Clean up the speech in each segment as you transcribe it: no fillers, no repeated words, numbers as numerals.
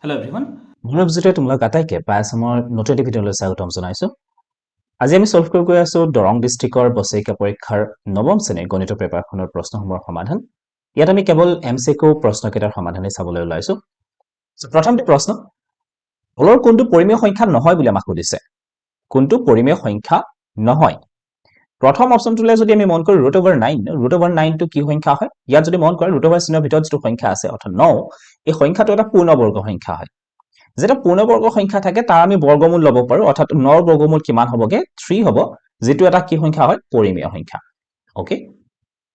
Hello everyone. মোৰ ভিডিঅ'তে তোমালোক আটাইকে পায়াছমৰ নতুন ভিডিঅ'লৈ স্বাগতম জনাইছো। আজি আমি সলভ কৰি আছো দৰং ডিস্ট্ৰিক্টৰ বছৰেকীয়া পৰীক্ষাৰ নৱম শ্ৰেণীৰ গণিত পেপাৰখনৰ প্ৰশ্নসমূহৰ সমাধান। ইয়াত আমি কেৱল এমসিকিউ প্ৰশ্নকেইটাৰ সমাধানই চাবলৈ ওলাইছো। প্ৰথমটো প্ৰশ্ন, তলৰ কোনটো পৰিমেয় সংখ্যা নহয় বুলি আমাক সুধিছে। কোনটো পৰিমেয় সংখ্যা নহয়? প্ৰথম অপচনটোলৈ যদি আমি মন কৰো √9 টো কি সংখ্যা হয়? ইয়াত যদি মন কৰা √9 চিহ্নৰ ভিতৰত যেটো সংখ্যা আছে অৰ্থাৎ 9, এই সংখ্যাটো এটা পূৰ্ণবৰ্গ সংখ্যা হয়। যেটা পূৰ্ণবৰ্গ সংখ্যা থাকে তাৰ আমি বৰ্গমূল ল'ব পাৰো, অৰ্থাৎ 9 ৰ বৰ্গমূল কিমান হ'বগে? 3 হ'ব, যেটো এটা কি সংখ্যা হয়? পৰিমেয় সংখ্যা। ওকে,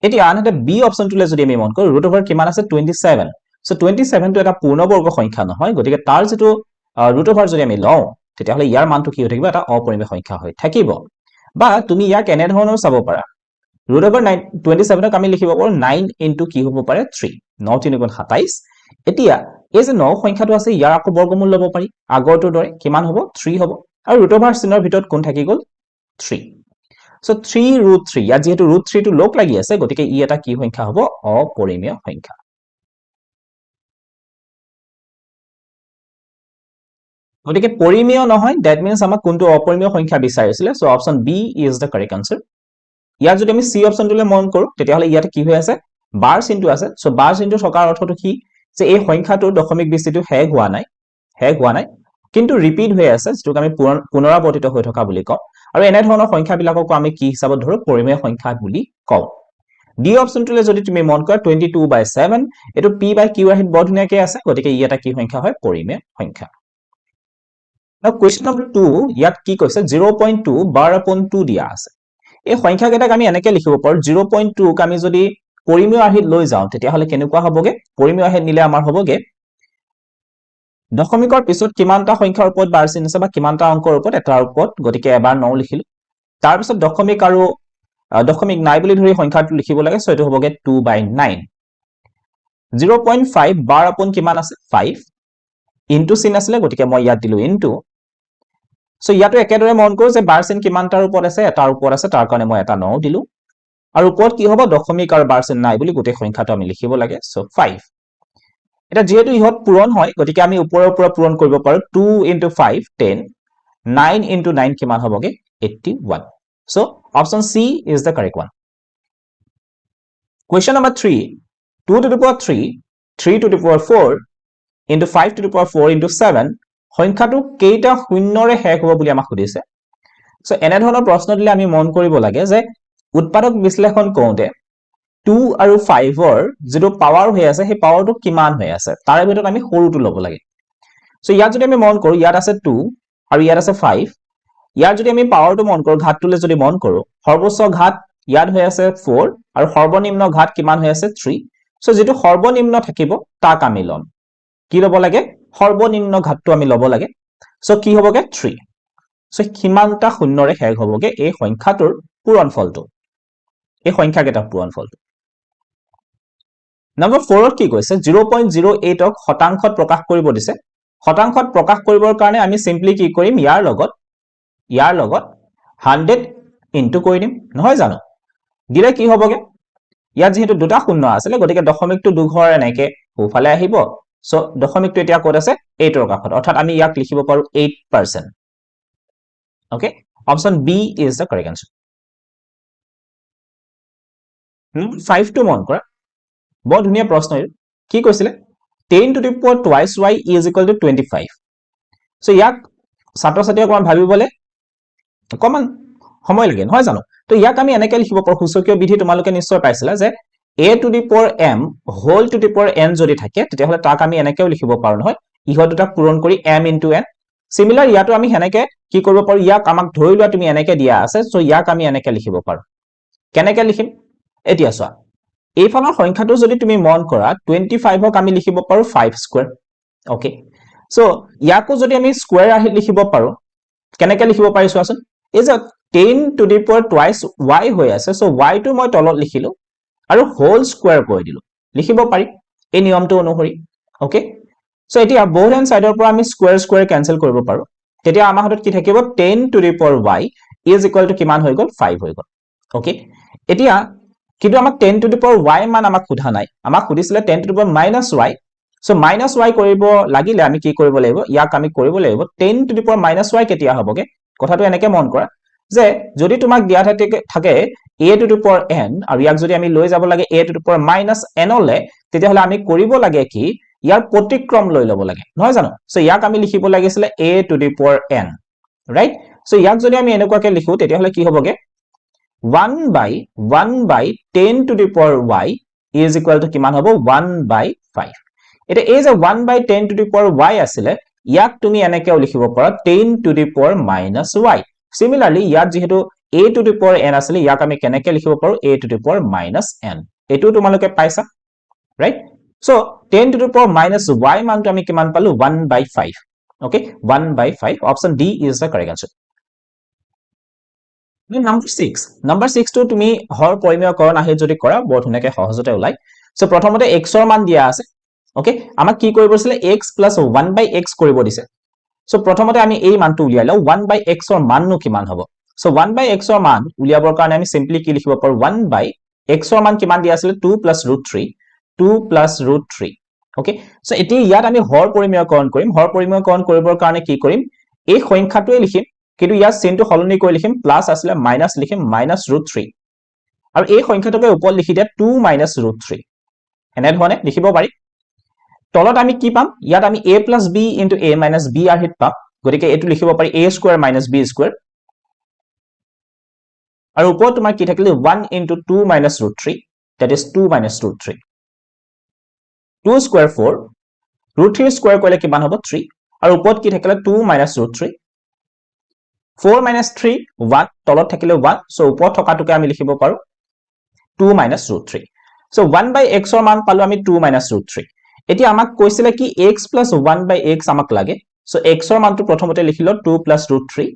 এতিয়া আনহাতে বি অপচনটোলৈ যদি আমি মন কৰো √9 কিমান আছে? 27। সো 27 টো এটা পূৰ্ণবৰ্গ সংখ্যা নহয়, গতিকে তাৰ যেটো √9 যদি আমি লওঁ তেতিয়াহ'লে ইয়াৰ মানটো কি হৈ থাকিব? এটা অপৰিমেয় সংখ্যা হৈ থাকিব। বা তুমি ইয়াক এনে ধৰণৰ চাব পাৰা, √27ক আমি লিখিব পাৰো 9 ইনটু কি হ'ব পাৰে? 3। 9 × 3 = 27। এতিয়া এই যে 9 সংখ্যাটো আছে ইয়াৰ আকৌ বৰ্গমূল ল'ব পাৰি আগৰটোৰ দৰে, কিমান হ'ব? 3 হ'ব। আৰু √9 চিহ্নৰ ভিতৰত কোন থাকি গ'ল? 3। সো 3√3, ইয়াত যেহেতু √3 টো লোক লাগি আছে গতিকে ই এটা কি সংখ্যা হ'ব? অপৰিমেয় সংখ্যা। গতিকে পৰিমেয় নহয়, দ্যাট মিন্স আমাক কোনটো অপৰিমেয় সংখ্যা বিচাৰিছিলে। So option B is the correct answer. ইয়াত যদি আমি সি অপচনটোলৈ মন কৰো তেতিয়াহ'লে ইয়াতে কি হৈ আছে? বাৰ চিনটো আছে। সো বাৰ চিনটো থকাৰ অৰ্থটো কি? যে এই সংখ্যাটোৰ দশমিক বিস্তৃতিটো শেষ হোৱা নাই, কিন্তু ৰিপিট হৈ আছে, যেটোক আমি পুনৰাবৰ্তিত হৈ থকা বুলি কওঁ। আৰু এনে ধৰণৰ সংখ্যাবিলাকক আমি কি হিচাপত ধৰো? পৰিমেয় সংখ্যা বুলি কওঁ। ডি অপচনটোলৈ যদি তুমি মন কৰা 22/7, এটো p বাই q আহিত বৰ ধুনীয়াকৈ আছে, গতিকে ই এটা কি সংখ্যা হয়? পৰিমেয় সংখ্যা। Now question number 2, ইয়াত কি কৈছে? 0.2 12 দিয়া আছে। এই সংখ্যাকেইটাক আমি এনেকৈ লিখিব পাৰো, 0.2ক আমি যদি পৰিমেয় আহিত লৈ যাওঁ তেতিয়াহ'লে কেনেকুৱা হ'বগে? পৰিমেয় আহিত নিলে আমাৰ হ'বগে দশমিকৰ পিছত কিমানটা সংখ্যাৰ ওপৰত বাৰ চিন আছে বা কিমানটা অংকৰ ওপৰত? এটাৰ ওপৰত, গতিকে এবাৰ 9 লিখিলো। তাৰ পিছত দশমিক আৰু দশমিক নাই বুলি ধৰি সংখ্যাটো লিখিব লাগে, সো এটো হ'বগে 2/9। 0.5 12 কিমান আছে? 5 ইনটু চিন আছিলে, গতিকে মই ইয়াত দিলো ইনটু। সো ইয়াতো একেদৰে মন কৰো যে বাৰ চিন কিমানটাৰ ওপৰত আছে? এটাৰ ওপৰত আছে, তাৰ কাৰণে মই এটা 9 দিলো। আৰু ওপৰত কি হ'ব? দশমিক আৰু বাৰ চিন নাই বুলি গোটেই সংখ্যাটো আমি লিখিব লাগে, সো 5। এটা যেহেতু ইহত পূৰণ হয় গতিকে আমি ওপৰৰ পৰা পূৰণ কৰিব পাৰো। 2 × 5 10, 9 × 9 কিমান হ'বগে? 81। So option C is the correct one. Question number 3, 2 to the power 3, 3 to the power 4 into 5 to the power 4 into 7 সংখ্যাটো কেইটা শূন্যৰে শেষ হ'ব বুলি আমাক সুধিছে। সো এনে ধৰণৰ প্ৰশ্ন দিলে আমি মন কৰিব লাগে যে উৎপাদক বিশ্লেষণ কৰোঁতে 2 আৰু 5ৰ যেটো পাৱাৰ হৈ আছে সেই পাৱাৰটো কিমান হৈ আছে তাৰে ভিতৰত আমি সৰুটো ল'ব লাগে। সো ইয়াত যদি আমি মন কৰো, ইয়াত আছে 2 আৰু ইয়াত আছে 5, ইয়াত যদি আমি পাৱাৰটো মন কৰো, ঘাতটোলৈ যদি মন কৰো, সৰ্বোচ্চ ঘাত ইয়াত হৈ আছে 4 আৰু সৰ্বনিম্ন ঘাত কিমান হৈ আছে? 3। সো যেটো সৰ্বনিম্ন থাকিব তাক আমি ল'ম। কি ল'ব লাগে? সৰ্বনিম্ন ঘাতটো আমি ল'ব লাগে। সো কি হ'বগে? 3। সো কিমানটা শূন্যৰে শেষ হ'বগে এই সংখ্যাটোৰ পূৰণফলটো, এই সংখ্যাকেইটাৰ পূৰণফলটো। নম্বৰ 4ত কি কৈছে? 0.08ক শতাংশত প্ৰকাশ কৰিব দিছে। শতাংশত প্ৰকাশ কৰিবৰ কাৰণে আমি সিম্পলি কি কৰিম? ইয়াৰ লগত 100 ইনটু কৰি দিম, নহয় জানো? দিলে কি হ'বগে? ইয়াত যেহেতু দুটা শূন্য আছিলে গতিকে দশমিকটো দুঘৰ এনেকে সোঁফালে আহিব। সো দশমিকটো এতিয়া ক'ত আছে? 8ৰ কাষত, অৰ্থাৎ আমি ইয়াক লিখিব পাৰো 8%। Okay, option B is the correct answer. 5 টো মন কৰা, বৰ ধুনীয়া প্ৰশ্ন। কি কৈছিলে? 10 to the power twice y is equal to 25। So ইয়াক ছাত্ৰ ছাত্ৰীক অকমান ভাবিবলৈ অকমান সময় লাগে, নহয় জানো? তো ইয়াক আমি এনেকৈ লিখিব পাৰো, সূচকীয় বিধি তোমালোকে নিশ্চয় পাইছিলা যে a to the power m whole to the power n যদি থাকে তেতিয়াহ'লে তাক আমি এনেকৈও লিখিব পাৰো, নহয়? ইহত দুটাক পূৰণ কৰি m into n। সিমিলাৰ ইয়াতো আমি হেনেকে কি কৰিব পাৰো? ইয়াক আমাক ধৰি লোৱা তুমি এনেকৈ দিয়া আছে, সো ইয়াক আমি এনেকৈ লিখিব পাৰো। কেনেকৈ লিখিম? এতিয়া চোৱা, এইফালৰ সংখ্যাটো যদি তুমি মন কৰা 25ক আমি লিখিব পাৰো 5 স্কয়াৰ। ওকে, সো ইয়াকো যদি আমি স্কয়াৰ আহি লিখিব পাৰো, কেনেকৈ লিখিব পাৰি চোৱাচোন? এই যে 10 to the power twice y হৈ আছে, সো y টো মই তলত লিখিলো আৰু হোল স্কয়াৰ কৰি দিলো, লিখিব পাৰি এই নিয়মটো অনুসৰি। ওকে, সো এতিয়া বোথ হেণ্ড সাইডৰ পৰা আমি স্কয়াৰ স্কয়াৰ কেনসেল কৰিব পাৰো। তেতিয়া আমাৰ হাতত কি থাকিব? 10 to the power y is equal to কিমান হৈ গ'ল? 5 হৈ গ'ল। ওকে, এতিয়া কিন্তু আমাক 10 to the power y মান আমাক সোধা নাই, আমাক সুধিছিলে 10 to the power minus y। So minus y কৰিব লাগিলে আমি কি কৰিব লাগিব ইয়াক আমি কৰিব লাগিব 10 to the power minus y কেতিয়া হ'বগে কথাটো এনেকে মন কৰা যে যদি তোমাক দিয়া থাকে a to the power n আৰু ইয়াক যদি আমি লৈ যাব লাগে a to the power minus n লে তেতিয়া হলে আমি কৰিব লাগে কি ইয়াৰ প্ৰতিক্ৰম লৈ ল'ব লাগে নহয় জানো সো ইয়াক আমি লিখিব লাগিছিলে a to the power n right so ইয়াক যদি আমি এনেকুৱাকে লিখো তেতিয়া হলে কি হ'বগে 1 by 10 to the power y is equal to কিমান হ'ব 1 by 5 এটা এই যে 1 by 10 to the power y আছিলে ইয়াক তুমি এনেকেও লিখিব পাৰা 10 to the power minus y similarly ইয়াত যেহেতু a to the power n আছিলে ইয়াক আমি কেনেকে লিখিব পাৰো a to the power minus n এটো তোমালোকে পাইছা right so 10 to the power minus y মানটো আমি কিমান পালো 1 by 5 okay 1 by 5 option d is the correct answer number 6 to তুমি হৰ পৰিমেয়কৰণ আহি যদি কৰা বৰ ধুনিয়াকে সহজতে ওলাই সো প্ৰথমতে x ৰ মান দিয়া আছে ওকে আমাক কি কৰিব দিছিলে x + 1 by x কৰিব দিছে সো প্ৰথমতে আমি এই মানটো উলিয়াই লও 1 by x ৰ মাননো কিমান হ'ব সো 1 by x ৰ মান উলিয়াবৰ কাৰণে আমি সিম্পলি কি লিখিব পাৰো 1 by x ৰ মান কিমান দিয়া আছিল 2 + √3 ওকে সো এটি ইয়াত আমি হৰ পৰিমেয়কৰণ কৰিম হৰ পৰিমেয়কৰণ কৰিবৰ কাৰণে কি কৰিম এই সংখ্যাটোৱে লিখিম কিন্তু ইয়াত চিনটো হলনি কৰি লিখিম প্লাস আসলে মাইনাস লিখিম -√3 আৰু এই সংখ্যাটোকে ওপৰত লিখি দিয়া 2 -√3 এনে ধৰণে লিখিব পাৰি তলত আমি কি পাম ইয়াত আমি a + b * a - b আৰহিত পাম গতিকে এটো লিখিব পাৰি a² - b² আৰু ওপৰত তোমাৰ কি থাকিলে 1 * 2 -√3 that is 2 -√3 2 স্কয়াৰ 4 √3 স্কয়াৰ কৰিলে কিমান হ'ব 3 আৰু ওপৰত কি থাকিলে 2 -√3 4 - 3 1 তলত থাকিলে 1 সো ওপৰত থকাটোকে আমি লিখিব পাৰো 2 -√3 সো 1 by x ৰ মান পালো আমি 2 -√3 এতিয়া আমাক কৈছিলে কি x + 1 by x আমাক লাগে সো x ৰ মানটো প্ৰথমতে লিখিলো 2 + √3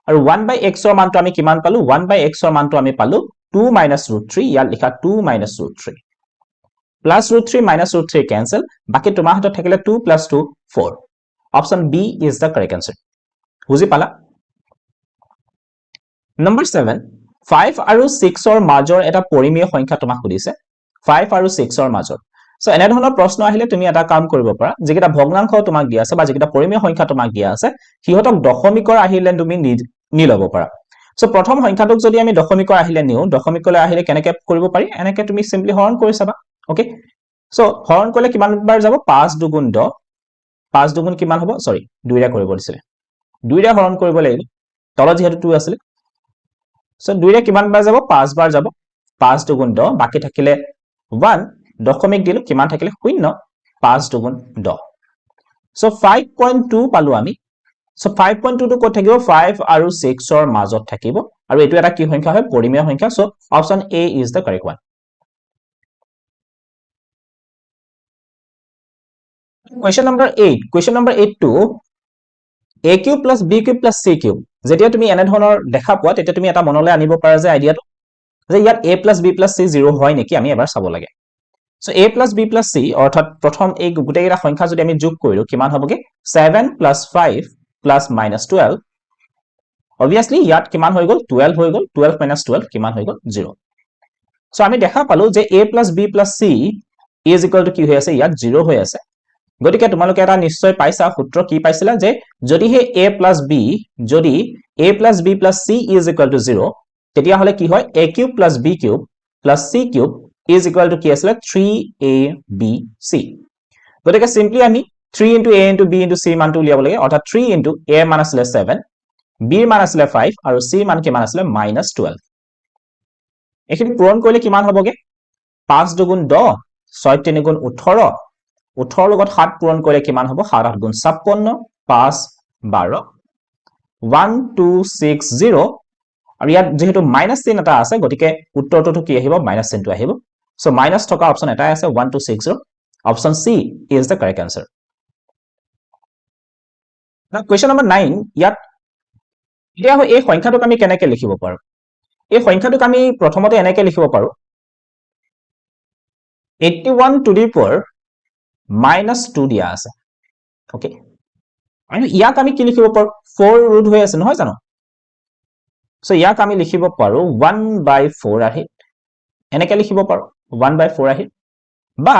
আৰু 1 by x ৰ মানটো আমি কিমান পালো 1 by x ৰ মানটো আমি পালো 2 -√3 ইয়াত লিখা 2 -√3 +√3 -√3 কেনসেল বাকি তোমাৰ হাতত থাকিলে 2 + 2 4 option B is the correct answer বুজি পালা Number 7 5 আৰু 6 ৰ মাজৰ এটা পৰিমেয় সংখ্যা তোমাক সুধিছে 5 আৰু 6 ৰ মাজৰ সো এনে ধৰণৰ প্ৰশ্ন আহিলে তুমি এটা কাম কৰিব পাৰা যেকিটা ভগ্নাংশ তোমাক দিয়া আছে বা যেকিটা পৰিমেয় সংখ্যা তোমাক দিয়া আছে হিহতক দশমিকৰ আহিলে তুমি নি ল'ব পাৰা সো প্ৰথম সংখ্যাটোক যদি আমি দশমিকৰ আহিলে নিও দশমিকলৈ আহিলে কেনেকে কৰিব পাৰি এনেকে তুমি সিম্পলি হৰণ কৰি চাবা ওকে সো হৰণ কৰিলে কিমান বাৰ যাব 5 * 2 = 10 5 * 2 কিমান হ'ব সৰি 2 ৰে কৰিব দিছিলে 2 ৰে হৰণ কৰিব লাগিব তলত যেহেতু 2 আছিল সো 2 ৰে কিমান বাৰ যাব 5 বাৰ যাব 5 * 2 = 10 বাকি থাকিলে 1 দশমিক দিলো কিমান থাকিলে 0 5 * 2 = 10 সো 5.2 পালো আমি সো 5.2 টো কত থাকিব 5 আৰু 6 ৰ মাজত থাকিব আৰু এটো এটা কি সংখ্যা হয় পৰিমেয় সংখ্যা so option A is the correct one Question number 8 to a³ + b³ + c³ যেতিয়া তুমি এনে ধৰণৰ দেখা পোৱা তেতিয়া তুমি এটা মনলৈ আনিব পাৰা যে আইডিয়াটো যে ইয়াত a + b + c 0 হয় নেকি আমি এবাৰ চাব লাগে সো a + b + c অৰ্থাৎ প্ৰথম এই গুটেইটা সংখ্যা যদি আমি যোগ কৰিলো কিমান হ'বগে 7 + 5 + -12 obviously ইয়াত কিমান হৈ গল 12 হৈ গল 12 - 12 কিমান হৈ গল 0 সো আমি দেখা পালো যে a + b + c = কি হৈ আছে ইয়াত 0 হৈ আছে গতিকে তোমালোকে এটা নিশ্চয় পাইছা সূত্ৰ কি পাইছিলা যে যদি হে a + b যদি a + b + c = 0 তেতিয়া হলে কি হয় a³ + b³ + c³ কি আছিল 3abc গতিকে সিম্পলি আমি 3 * a * b * c মানটো উলিয়াব লাগে অৰ্থাৎ 3 * a মান আছিল 7 b মান আছিল 5 আৰু c মান কিমান আছিল -12 এখিনি পূৰণ কৰিলে কিমান হ'বগে 5 * 2 = 10 6 * 3 = 18 18 লগত 7 পূৰণ কৰিলে কিমান হ'ব 7 * 8 = 56 5 12 1260 আৰু ইয়াত যেহেতু মাইনাস চিন এটা আছে গতিকে উত্তৰটো কি আহিব মাইনাস চিনটো আহিব সো মাইনাস থকা অপচন এটাই আছে 1260 option C is the correct answer Now question number 9 ইয়াত এতিয়া এই সংখ্যাটোক আমি কেনেকে লিখিব পাৰো এই সংখ্যাটোক আমি প্ৰথমতে এনেকে লিখিব পাৰো 81 to the power -2 দিয়া আছে ওকে আৰু ইয়াক আমি কি লিখিব পাৰো 4 ৰুট হৈ আছে নহয় জানো সো ইয়াক আমি লিখিব পাৰো 1/4 আহি এনেকে লিখিব পাৰো 1/4 আহি বা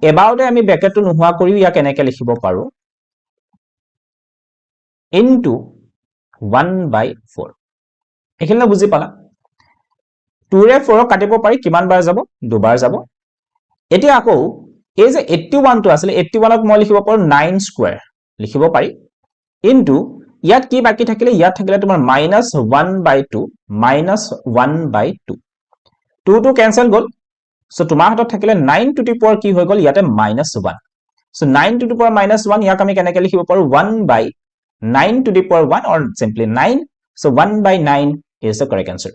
এবাৰতে আমি ব্ৰেকেটটো নোহোৱা কৰিও ইয়াক এনেকৈ লিখিব পাৰো ইনটু 1/4 এইখিনি বুজি পালা 2 ৰে 4 কাটিব পাৰি কিমান বাৰ যাব দুবাৰ যাব এতিয়া আকৌ এই যে 81 টো আছিল 81 ক মই লিখিব পাৰো 9 স্কয়াৰ লিখিব পাৰি ইনটু ইয়াত কি বাকি থাকিলে ইয়াত থাকিলে তোমাৰ -1/2 -1/2 2 টো ক্যান্সেল গল সো তোমাৰ হাতত থাকিলে 9 টু দি পাৱাৰ কি হৈ গল ইয়াতে -1 সো 9 টু দি পাৱাৰ -1 ইয়াক আমি কেনেকৈ লিখিব পাৰো 1/9 to the power 1 or simply 9 so 1/9 is the correct answer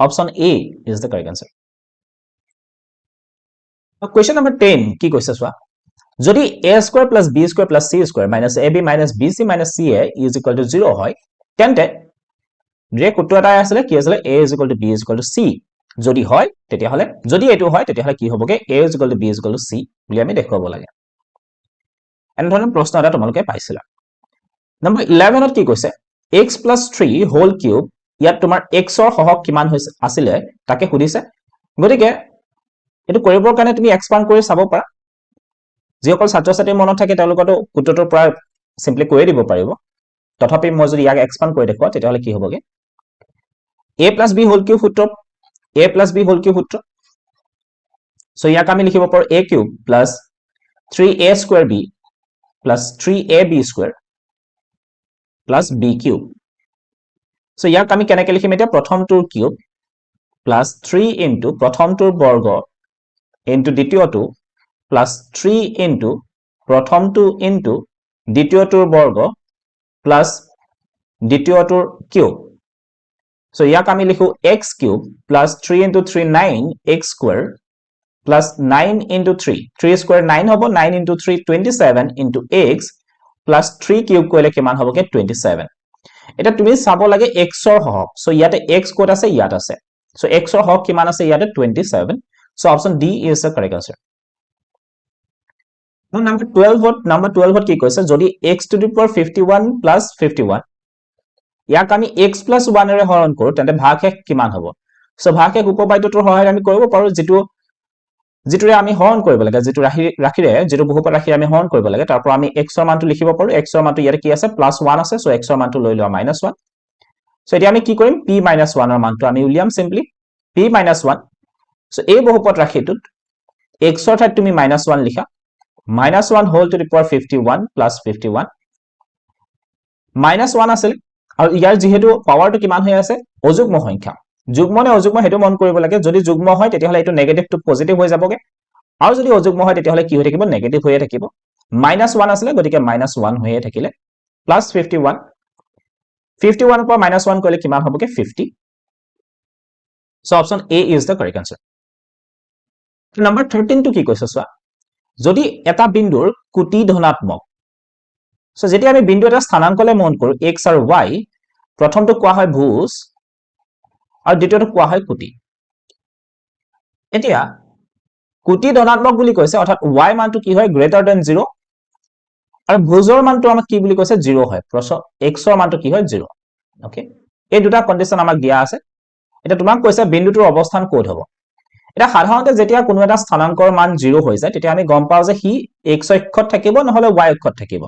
option A is the correct answer question number 10 কি কৈছে চোৱা যদি a square plus b square plus c square minus ab minus bc minus ca is equal to 0 হয় তেন্তে যে সূত্র এটা আসলে কি আসলে a is equal to b is equal to c যদি হয় তেতিয়া হলে যদি এটো হয় তেতিয়া হলে কি হবগে a is equal to b is equal to c বুলি আমি দেখাব লাগে এনে ধৰণৰ প্ৰশ্ন এটা তোমালোকে পাইছিলা নম্বৰ 11 ত কি কৈছে x plus 3 whole cube ইয়াত তোমাৰ x ৰ সহগ কিমান হৈছে আছিল তাকে সুধিছে গতিকে এটো কৰিবৰ কাৰণে তুমি এক্সপান্ড কৰি চাব পাৰা যিসকল ছাত্ৰ ছাত্ৰীৰ মনত থাকে তেওঁলোকতো সূত্ৰটোৰ পৰা সিম্পলি কৰি দিব পাৰিব তথাপি মই যদি ইয়াক এক্সপান্ড কৰি দেখুৱা তেতিয়া হলে কি হবগে a plus b whole cube সূত্ৰ a plus b whole cube সূত্ৰ সো ইয়াক আমি লিখিব পাৰো a cube plus 3a square b plus 3ab square plus b cube so ইয়াক আমি কেনেকৈ লিখিম এটা প্ৰথমটোৰ কিউব plus 3 into প্ৰথমটোৰ বৰ্গ into দ্বিতীয়টো plus 3 into প্ৰথমটো into দ্বিতীয়টোৰ বৰ্গ plus দ্বিতীয়টোৰ কিউব সো ইয়াক আমি লিখো x cube plus 3 into 3 9 x square plus 9 into 3 square 9 হ'ব 9 into 3 27 into x plus 3 cube কৰিলে কিমান হ'বগে 27 এটা তুমি চাব লাগে x ৰ হক সো ইয়াতে x কোড আছে ইয়াত আছে সো x ৰ হক কিমান আছে ইয়াতে 27 so option D is the correct answer number 12 ত কি কৈছে যদি x to the power 51 plus 51 ইয়াক আমি x প্লাস 1 ৰে হৰণ কৰো তেন্তে ভাগশেষ কিমান হ'ব সো ভাগশেষ উপপাদ্যটোৰ সহায়ত আমি কৰিব পাৰো যেটোৰে আমি হৰণ কৰিব লাগে যেটো ৰাখিৰে যেটো বহুপদ ৰাখি আমি হৰণ কৰিব লাগে তাৰ পৰা আমি x ৰ মানটো লিখিব পাৰো x ৰ মানটো ইয়াতে কি আছে +1 আছে সো x ৰ মানটো লৈ লও -1 সো এতিয়া আমি কি কৰিম p - 1 ৰ মানটো আমি উলিয়াম সিম্পলি p - 1 সো এই বহুপদ ৰাখিটোত x ৰ ঠাইত তুমি -1 লিখা -1 whole to the power 51 plus 51 -1 আছিল আৰু ইয়াৰ যেহেতু পাৱাৰটো কিমান হৈ আছে অযুগ্ম সংখ্যা যুগ্ম নে অযুগ্ম হেতু মন কৰিব লাগে যদি যুগ্ম হয় তেতিয়া হলে এটো নেগেটিভ টু পজিটিভ হৈ যাবগে আৰু যদি অযুগ্ম হয় তেতিয়া হলে কি হৈ থাকিব নেগেটিভ হৈয়ে থাকিব -1 আছিল গতিকে -1 হৈয়ে থাকিলে plus 51 51 পৰা -1 কৰিলে কিমান হ'বগে 50 so option A is the correct answer number 13 টো কি কৈছে চোৱা যদি এটা বিন্দুৰ কোটি ধনাত্মক সো যেতিয়া আমি বিন্দু এটা স্থানাঙ্কলে মন কৰো x আৰু y প্ৰথমটো কোৱা হয় ভুজ আৰু দ্বিতীয়টো কোৱা হয় কোটি এতিয়া কোটি ধনাত্মক বুলি কৈছে অৰ্থাৎ y মানটো কি হয় গ্ৰেটাৰ দেন 0 আৰু ভুজৰ মানটো আমাক কি বুলি কৈছে 0 হয় x ৰ মানটো কি হয় 0 ওকে এই দুটা কন্ডিশন আমাক দিয়া আছে এটা তোমাক কৈছে বিন্দুটোৰ অৱস্থান ক'ত হ'ব এটা সাধাৰণতে যেতিয়া কোনো এটা স্থানাঙ্কৰ মান 0 হৈ যায় তেতিয়া আমি গম পাও যে হি x অক্ষত থাকিব নহলে y অক্ষত থাকিব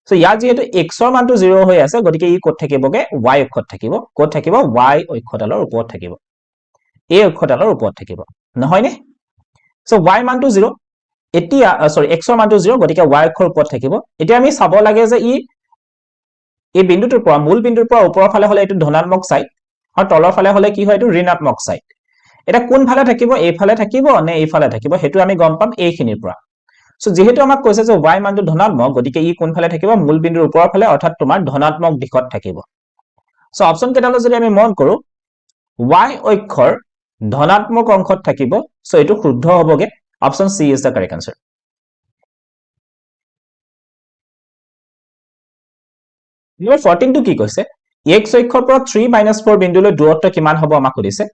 সো ইয়াত যেহেতু x ৰ মানটো 0 হৈ আছে গতিকে ই ক'ত থাকিবগে y অক্ষত থাকিব ক'ত থাকিব y অক্ষতালৰ ওপৰত থাকিব a অক্ষতালৰ ওপৰত থাকিব নহয় নে সো y মানটো 0 এতিয়া সৰি x ৰ মানটো 0 গতিকে y অক্ষৰ ওপৰত থাকিব এতিয়া আমি চাব লাগে যে এই বিন্দুটোৰ পৰা মূল বিন্দুৰ পৰা ওপৰৰ ফালে হলে এটো ধনাত্মক সাইড আৰু তলৰ ফালে হলে কি হয় এটো ঋণাত্মক সাইড এটা কোন ফালে থাকিব এই ফালে থাকিব নে এই ফালে থাকিব হেতু আমি গম পাম এই খিনিৰ পৰা সো যেহেতু আমাক কৈছে যে y মানটো ধনাত্মক গতিকে ই কোন ফালে থাকিব মূল বিন্দুৰ ওপৰৰ ফালে অৰ্থাৎ তোমাৰ ধনাত্মক দিশত থাকিব সো অপচন কেটালৈ যদি আমি মন কৰো y অক্ষৰ ধনাত্মক অংশত থাকিব সো এটো শুদ্ধ হ'বগে option C is the correct answer number 14 টো কি কৈছে x অক্ষৰ পৰা 3 - 4 বিন্দুলৈ দূৰত্ব কিমান হ'ব আমাক সুধিছে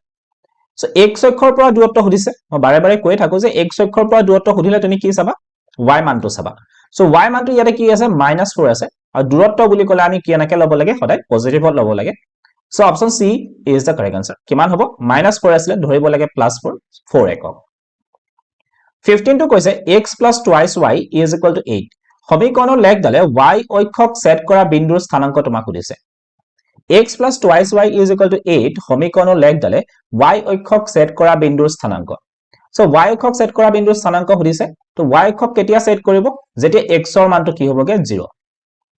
সো x অক্ষৰ পৰা দূৰত্ব সুধিছে মই বাৰে বাৰে কৈ থাকো যে x অক্ষৰ পৰা দূৰত্ব সুধিলে তুমি কি চাবা y মানটো চাবা সো y মানটো ইয়াতে কি আছে -4 আছে আৰু দূৰত্ব বুলি ক'লে আমি কি এনেকে ল'ব লাগে সদায় পজিটিভত ল'ব লাগে so option C is the correct answer কিমান হ'ব -4 আছিল ধৰিব লাগে +4 4 একক 15 টো কৈছে x plus twice y is equal to 8 সমীকৰণৰ লেখডালে y অক্ষক সেট কৰা বিন্দুৰ স্থানাংক তোমাক সুধিছে x plus twice y is equal to 8 সমীকৰণৰ লেখডালে y অক্ষক সেট কৰা বিন্দুৰ স্থানাংক সো y অক্ষক সেট কৰা বিন্দুৰ স্থানাংক সুধিছে তো y অক্ষক কেতিয়া সেট কৰিব যেতিয়া x ৰ মানটো কি হ'বগে 0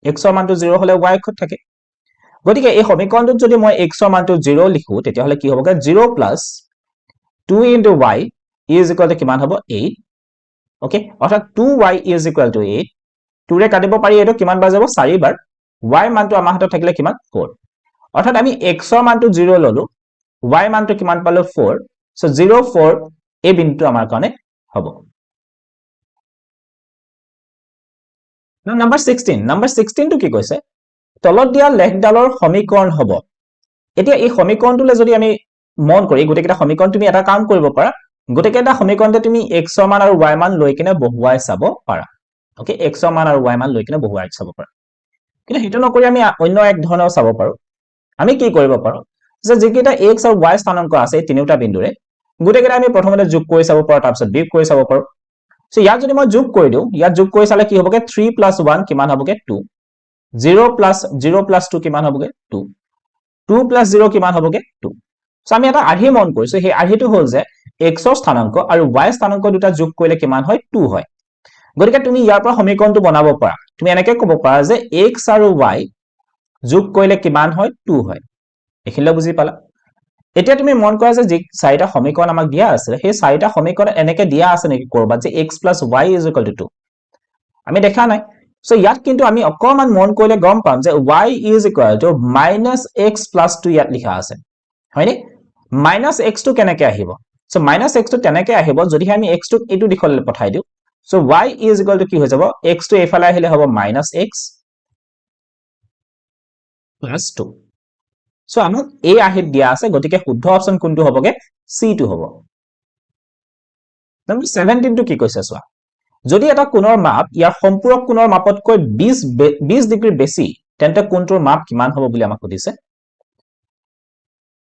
x ৰ মানটো 0 হলে y অক্ষত থাকে গতিকে এই সমীকৰণটোত যদি মই x ৰ মানটো 0 লিখো তেতিয়া হলে কি হ'বগে 0 plus 2 into y is equal to কিমান হ'ব 8 ওকে অৰ্থাৎ 2y is equal to 8 2 ৰে কাটিব পাৰি এটো কিমান বাৰ যাব 4 বাৰ y মানটো আমাৰ হাতত থাকিলে কিমান 4 অৰ্থাৎ আমি x ৰ মানটো 0 ললো y মানটো কিমান পালো 4 সো 0 4 এই বিন্দুটো আমাৰ কাৰণে হ'ব নাম্বাৰ 16 টো কি কৈছে তলত দিয়া লেখডালৰ সমীকৰণ হ'ব এতিয়া এই সমীকৰণটোলে যদি আমি মন কৰি গোটেইটা সমীকৰণ তুমি এটা কাম কৰিব পাৰা গোটেইটা সমীকৰণতে তুমি x ৰ মান আৰু y মান লৈ কিনে বহুৱাই চাব পাৰা ওকে x ৰ মান আৰু y মান লৈ কিনে বহুৱাই চাব পাৰা কিন্তু হেতু নকৰি আমি অন্য এক ধৰণৰ চাব পাৰো আমি কি কৰিব পাৰো যে যিকেইটা x আৰু y স্থানাংক আছে তিনিটা বিন্দুৰে গোটেইকেইটা আমি প্ৰথমতে যোগ কৰি চাব পাৰো তাৰ পিছত বিয়োগ কৰি চাব পাৰো সো ইয়াত যদি মই যোগ কৰি দিও ইয়াত যোগ কৰি চালে কি হ'বগে 3 + 1 কিমান হ'বগে 2 0 + 2 কিমান হ'বগে 2 2 + 0 কিমান হ'বগে 2 সো আমি এটা আৰ্হি মন কৰিছো সেই আৰ্হিটো হ'ল যে x ৰ স্থানাংক আৰু y স্থানাংক দুটা যোগ কৰিলে কিমান হয় 2 হয় গতিকে তুমি ইয়াৰ পৰা সমীকৰণটো বনাব পাৰা তুমি এনেকৈ ক'ব পাৰা যে x আৰু y যোগ কৰিলে কিমান হয় 2 হয় এখিলা বুজি পালা এতিয়া তুমি মন কৰা যে যি চাৰিটা সমীকৰণ আমাক দিয়া আছে সেই চাৰিটা সমীকৰণ এনেকৈ দিয়া আছে নেকি কৰবাত যে x + y = 2 আমি দেখা নাই সো ইয়াত কিন্তু আমি অকমান মন কৰিলে গম পাম যে y - x + 2 ইয়াত লিখা আছে হয়নে - x টো কেনেকৈ আহিব সো - x টো তেনেকৈ আহিব যদি আমি x টোক এইটো দিশলৈ পঠাই দিও সো y = কি হৈ যাব x টো এফালে আহিলে হ'ব - x + 2 সো আমাক এই আৰ্হিত দিয়া আছে গতিকে শুদ্ধ অপচন কোনটো হ'বগে সি টো হ'ব নম্বৰ 17 টো কি কৈছে চোৱা যদি এটা কোণৰ মাপ ইয়াৰ সম্পূৰক কোণৰ মাপতকৈ 20 ডিগ্ৰী বেছি তেন্তে কোণটোৰ মাপ কিমান হ'ব বুলি আমাক সুধিছে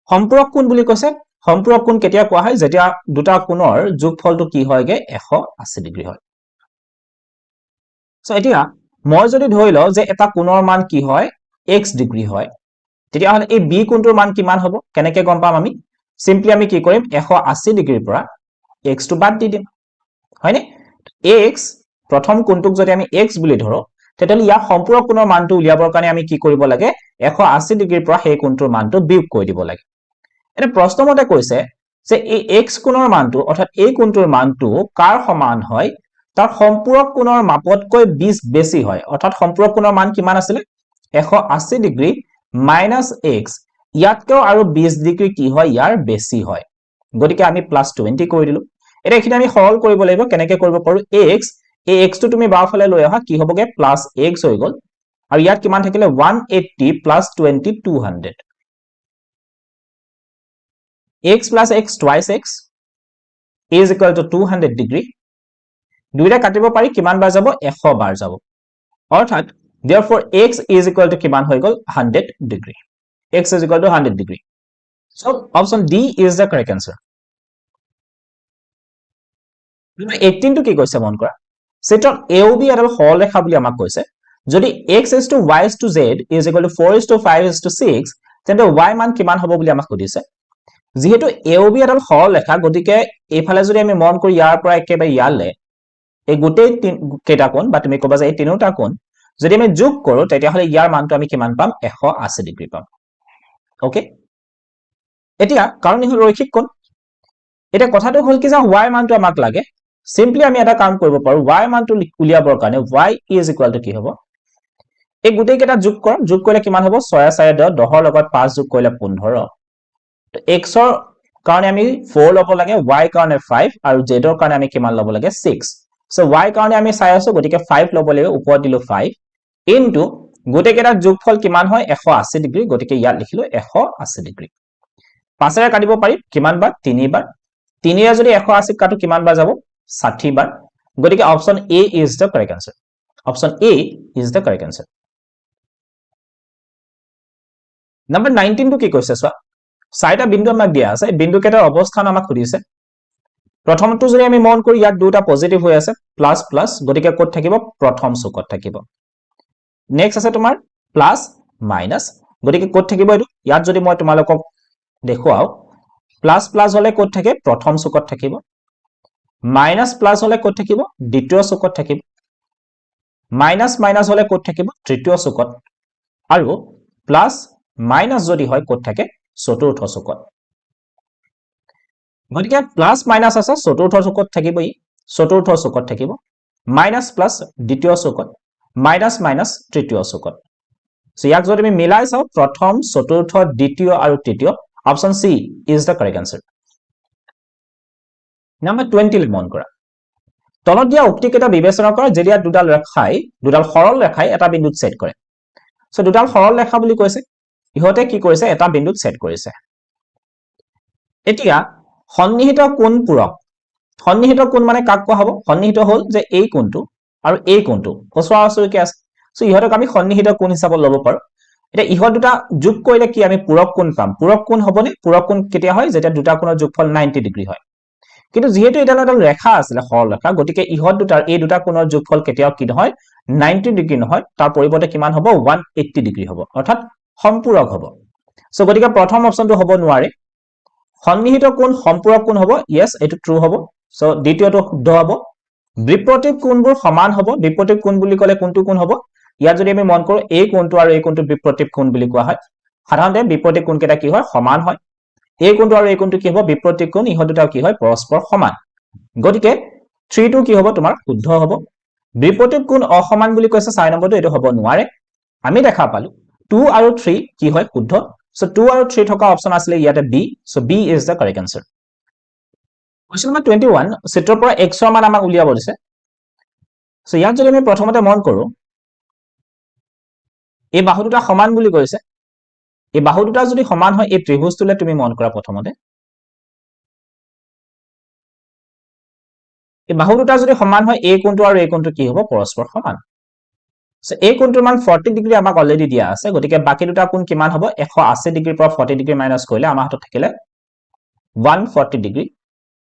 সম্পূৰক কোণ বুলি কৈছে সম্পূৰক কোণ কেতিয়া কোৱা হয় যেতিয়া দুটা কোণৰ যোগফলটো কি হয়গে 180 ডিগ্ৰী হয় সো এতিয়া মই যদি ধৰি লও যে এটা কোণৰ মান কি হয় x ডিগ্ৰী হয় তেতিয়া হলে এই b কোণটোৰ মান কিমান হ'ব কেনেকৈ গম পাম আমি সিম্পলি আমি কি কৰিম 180 ডিগ্ৰীৰ পৰা x টো বাদ দি দিম হয়নে x প্ৰথম কোণটোক যদি আমি x বুলি ধৰো তেতিয়াহলে ইয়াৰ সম্পূৰক কোণৰ মানটো উলিয়াবৰ কাৰণে আমি কি কৰিব লাগে 180 ডিগ্ৰীৰ পৰা সেই কোণটোৰ মানটো বিয়োগ কৰি দিব লাগে এনে প্ৰশ্নমতে কৈছে যে এই x কোণৰ মানটো অৰ্থাৎ এই কোণটোৰ মানটো কাৰ সমান হয় তাৰ সম্পূৰক কোণৰ মাপতকৈ 20 বেছি হয় অৰ্থাৎ সম্পূৰক কোণৰ মান কিমান আছিল 180 ডিগ্ৰী - x ইয়াতকৈ আৰু 20 ডিগ্ৰী কি হয় ইয়াৰ বেছি হয় গতিকে আমি +20 কৰি দিলো এটা এখিনি আমি সৰল কৰিব লাগিব কেনেকৈ কৰিব পাৰো x এই x টো তুমি বাওফালে লৈ আহা কি হ'বগে +x হৈ গল আৰু ইয়াত কিমান থাকিলে 180 + 20 200 x + x twice x is equal to 200 degree দুইটা কাটিব পাৰি কিমান বাৰ যাব 100 বাৰ যাব অৰ্থাৎ therefore x is equal to কিমান হৈ গল 100 degree x is equal to 100 degree so option D is the correct answer 18 টো কি কৈছে মন কৰা চিত্ৰত AOB এডাল সৰলৰেখা বুলি আমাক কৈছে যদি x is to y is to z is equal to 4 is to 5 is to 6 তেন্তে y মান কিমান হ'ব বুলি আমাক সুধিছে যেহেতু AOB এডাল সৰলৰেখা গতিকে এইফালে যদি আমি মন কৰি ইয়াৰ পৰা একেবাৰে ইয়ালে এই গোটেই কেইটা কোণ বা তুমি ক'বা যে এই তিনিটা কোণ যদি আমি যোগ কৰো তেতিয়া হলে ইয়াৰ মানটো আমি কিমান পাম 180 ডিগ্ৰী পাম ওকে এতিয়া কাৰণ ই ৰৈখিক কোণ এটা কথাটো হল কি যে y মানটো আমাক লাগে সিম্পলি আমি এটা কাম কৰিব পাৰো y মানটো উলিয়াবৰ কাৰণে y is equal to কি হ'ব এই গোটেই কেইটা যোগ কৰ যোগ কৰিলে কিমান হ'ব 6 4 10 10 ৰ লগত 5 যোগ কৰিলে 15 তো x ৰ কাৰণে আমি 4 ল'ব লাগে y কাৰণে 5 আৰু z ৰ কাৰণে আমি কিমান ল'ব লাগে 6 সো y কাৰণে আমি চাই আছো গতিকে 5 ল'ব লাগিব ওপৰত দিলো 5 ইনটু গোটেই কেইটা যোগফল কিমান হয় 180 ডিগ্ৰী গতিকে ইয়াত লিখিলো 180 ডিগ্ৰী 5 ৰে কাটিব পাৰি কিমান বাৰ 3 বাৰ 3 ৰে যদি 180 কাটো কিমান বাৰ যাব 60 বাৰ গতিকে option A is the correct answer option A is the correct answer number 19 টো কি কৈছে চোৱা চাৰিটা বিন্দু আমাক দিয়া আছে বিন্দু কেইটাৰ অৱস্থান আমাক সুধিছে প্ৰথমটো যদি আমি মন কৰো ইয়াত দুটা পজিটিভ হৈ আছে প্লাস প্লাস গতিকে ক'ত থাকিব প্ৰথম চুকত থাকিব নেক্সট আছে তোমাৰ প্লাস মাইনাস গতিকে ক'ত থাকিব এটো ইয়াত যদি মই তোমালোকক দেখুৱাও প্লাস প্লাস হলে ক'ত থাকে প্ৰথম চুকত থাকিব মাইনাস প্লাস হলে ক'ত থাকিব দ্বিতীয় চুকত থাকিব মাইনাস মাইনাস হলে ক'ত থাকিব তৃতীয় চুকত আৰু প্লাস মাইনাস যদি হয় ক'ত থাকে চতুৰ্থ চুকত গতিকে প্লাস মাইনাস আছে চতুৰ্থ চুকত থাকিব ই চতুৰ্থ চুকত থাকিব মাইনাস প্লাস দ্বিতীয় চুকত মাইনাস মাইনাস তৃতীয় চুকত সো ইয়াক যদি আমি মিলাই চাও প্ৰথম চতুৰ্থ দ্বিতীয় আৰু তৃতীয় option C is the correct answer number 20 লে মন কৰা তলত দিয়া উক্তি কেইটা বিবেচনা কৰা যেতিয়া দুডাল সৰল ৰেখাই এটা বিন্দুত সেট কৰে সো দুডাল সৰল ৰেখা বুলি কৈছে ইহতে কি কৰিছে এটা বিন্দুত সেট কৰিছে এতিয়া সন্নিহিত কোণ পূৰক সন্নিহিত কোণ মানে কাক কোৱা হ'ব সন্নিহিত হ'ল যে এই কোণটো আৰু এই কোণটো ওচৰা ওচৰিকে আছে সো ইহতক আমি সন্নিহিত কোণ হিচাপত ল'ব পাৰো এটা ইহত দুটা যোগ কৰিলে কি আমি পূৰক কোণ পাম পূৰক কোণ হ'বনে পূৰক কোণ কেতিয়া হয় যেতিয়া দুটা কোণৰ যোগফল 90 ডিগ্ৰী হয় কিন্তু যেহেতু এটা এডাল ৰেখা আছিল সৰল ৰেখা গতিকে ইহত দুটাৰ এই দুটা কোণৰ যোগফল কেতিয়াও কি নহয় 90 ডিগ্ৰী নহয় তাৰ পৰিৱৰ্তে কিমান হ'ব 180 ডিগ্ৰী হ'ব অৰ্থাৎ সম্পূৰক হ'ব সো গতিকে প্ৰথম অপচনটো হ'ব নোৱাৰে সন্নিহিত কোণ সম্পূৰক কোণ হ'ব yes এটো ট্ৰু হ'ব সো দ্বিতীয়টো শুদ্ধ হ'ব বিপৰীত কোণবোৰ সমান হ'ব বিপৰীত কোণ বুলি ক'লে কোনটো কোণ হ'ব ইয়াত যদি আমি মন কৰো এই কোণটো আৰু এই কোণটো বিপৰীত কোণ বুলি কোৱা হয় সাধাৰণতে বিপৰীত কোণ কেইটা কি হয় সমান হয় এই কোণটো আৰু এই কোণটো কি হ'ব বিপৰীত কোণ ইহত দুটা কি হয় পৰস্পৰ সমান গতিকে 3 টো কি হ'ব তোমাৰ শুদ্ধ হ'ব বিপৰীত কোণ অসমান বুলি কৈছে 4 নম্বৰটো এটো হ'ব নোৱাৰে আমি দেখা পালো 2 আৰু 3 কি হয় শুদ্ধ সো 2 আৰু 3 থকা অপচন আছিল ইয়াতে B so B is the correct answer question number 21 চিত্ৰৰ পৰা x ৰ মান আমাক উলিয়াব দিছে সো ইয়াত যদি আমি প্ৰথমতে মন কৰো এই বাহু দুটা সমান বুলি কৈছে এই বাহু দুটা যদি সমান হয় এই ত্ৰিভুজটোলে তুমি মন কৰা প্ৰথমতে এই বাহু দুটা যদি সমান হয় এই কোণটো আৰু এই কোণটো কি হ'ব পৰস্পৰ সমান সো এই কোণটোৰ মান 40 ডিগ্ৰী আমাক অলৰেডি দিয়া আছে গতিকে বাকি দুটা কোণ কিমান হ'ব 180 ডিগ্ৰীৰ পৰা 40 ডিগ্ৰী মাইনাস কৰিলে আমাৰ হাতত থাকিলে 140 ডিগ্ৰী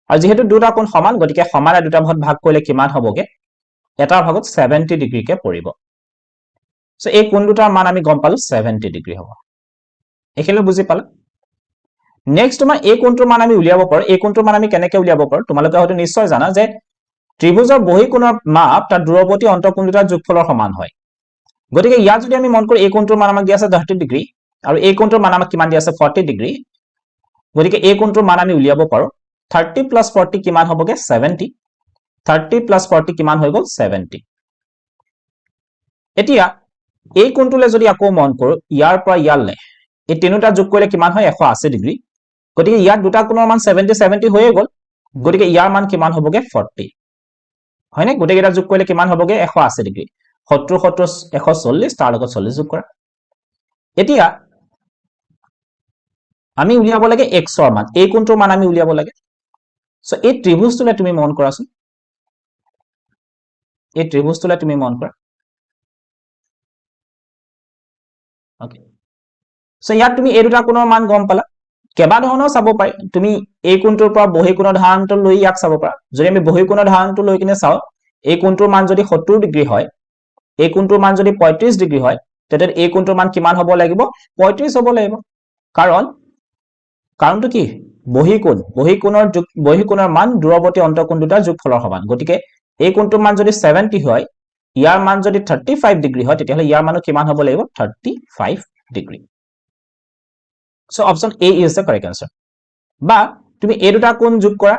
আৰু যেহেতু দুটা কোণ সমান গতিকে সমানে দুটা ভাগত ভাগ কৰিলে কিমান হ'বগে এটাৰ ভাগত 70 ডিগ্ৰী কে পৰিব সো এই কোণ দুটাৰ মান আমি গম পালো 70 ডিগ্ৰী হ'ব এখিলে বুজি পালা নেক্সট তোমাৰ এই কোণটোৰ মান আমি উলিয়াব পাৰো এই কোণটোৰ মান আমি কেনেকৈ উলিয়াব পাৰো তোমালোকে হয়তো নিশ্চয় জানা যে ত্ৰিভুজৰ বহিকোণৰ মাপ তাৰ দূৰৱৰ্তী অন্তঃকোণ দুটাৰ যোগফলৰ সমান হয় গতিকে ইয়াত যদি আমি মন কৰো এই কোণটোৰ মান আমাক দিয়া আছে 30 ডিগ্ৰী আৰু এই কোণটোৰ মান আমাক কিমান দিয়া আছে 40 ডিগ্ৰী গতিকে এই কোণটোৰ মান আমি উলিয়াব পাৰো 30 + 40 কিমান হ'বগে 70 30 + 40 কিমান হৈ গ'ল 70 এতিয়া এই কোণটোলে যদি আকৌ মন কৰো ইয়াৰ পৰা ইয়ালে এই তিনিটা যোগ কৰিলে কিমান হয় 180 ডিগ্ৰী গতিকে ইয়াত দুটা কোণৰ মান 70 70 হৈয়ে গ'ল গতিকে ইয়াৰ মান কিমান হ'বগে 40 হয়নে গতিকে এটা যোগ কৰিলে কিমান হ'বগে 180 ডিগ্ৰী 70 70 140 তাৰ লগত 40 যোগ কৰা এতিয়া আমি উলিয়াব লাগে x ৰ মান এই কোণটোৰ মান আমি উলিয়াব লাগে সো এই ত্ৰিভুজটোলে তুমি মন কৰাচোন এই ত্ৰিভুজটোলে তুমি মন কৰা ওকে সো ইয়াত তুমি এই দুটা কোণৰ মান গম পালা কেবা ধৰণৰ চাব পাৰি তুমি এই কোণটোৰ পৰা বহিকোণৰ ধাৰণটো লৈ ইয়াক চাব পাৰা যদি আমি বহিকোণৰ ধাৰণটো লৈ কিনে চাও এই কোণটোৰ মান যদি 70 ডিগ্ৰী হয় এই কোণটোৰ মান যদি 35 ডিগ্ৰী হয় তেতিয়া এই কোণটোৰ মান কিমান হ'ব লাগিব 35 হ'ব লাগিব কাৰণটো কি বহিকোণৰ মান দূৰৱৰ্তী অন্তঃকোণ দুটাৰ যোগফলৰ সমান গতিকে এই কোণটোৰ মান যদি 70 হয় ইয়াৰ মান যদি 35 ডিগ্ৰী হয় তেতিয়া ইয়াৰ মানো কিমান হ'ব লাগিব 35 degree so option A is the correct answer বা তুমি এই দুটা কোণ যোগ কৰা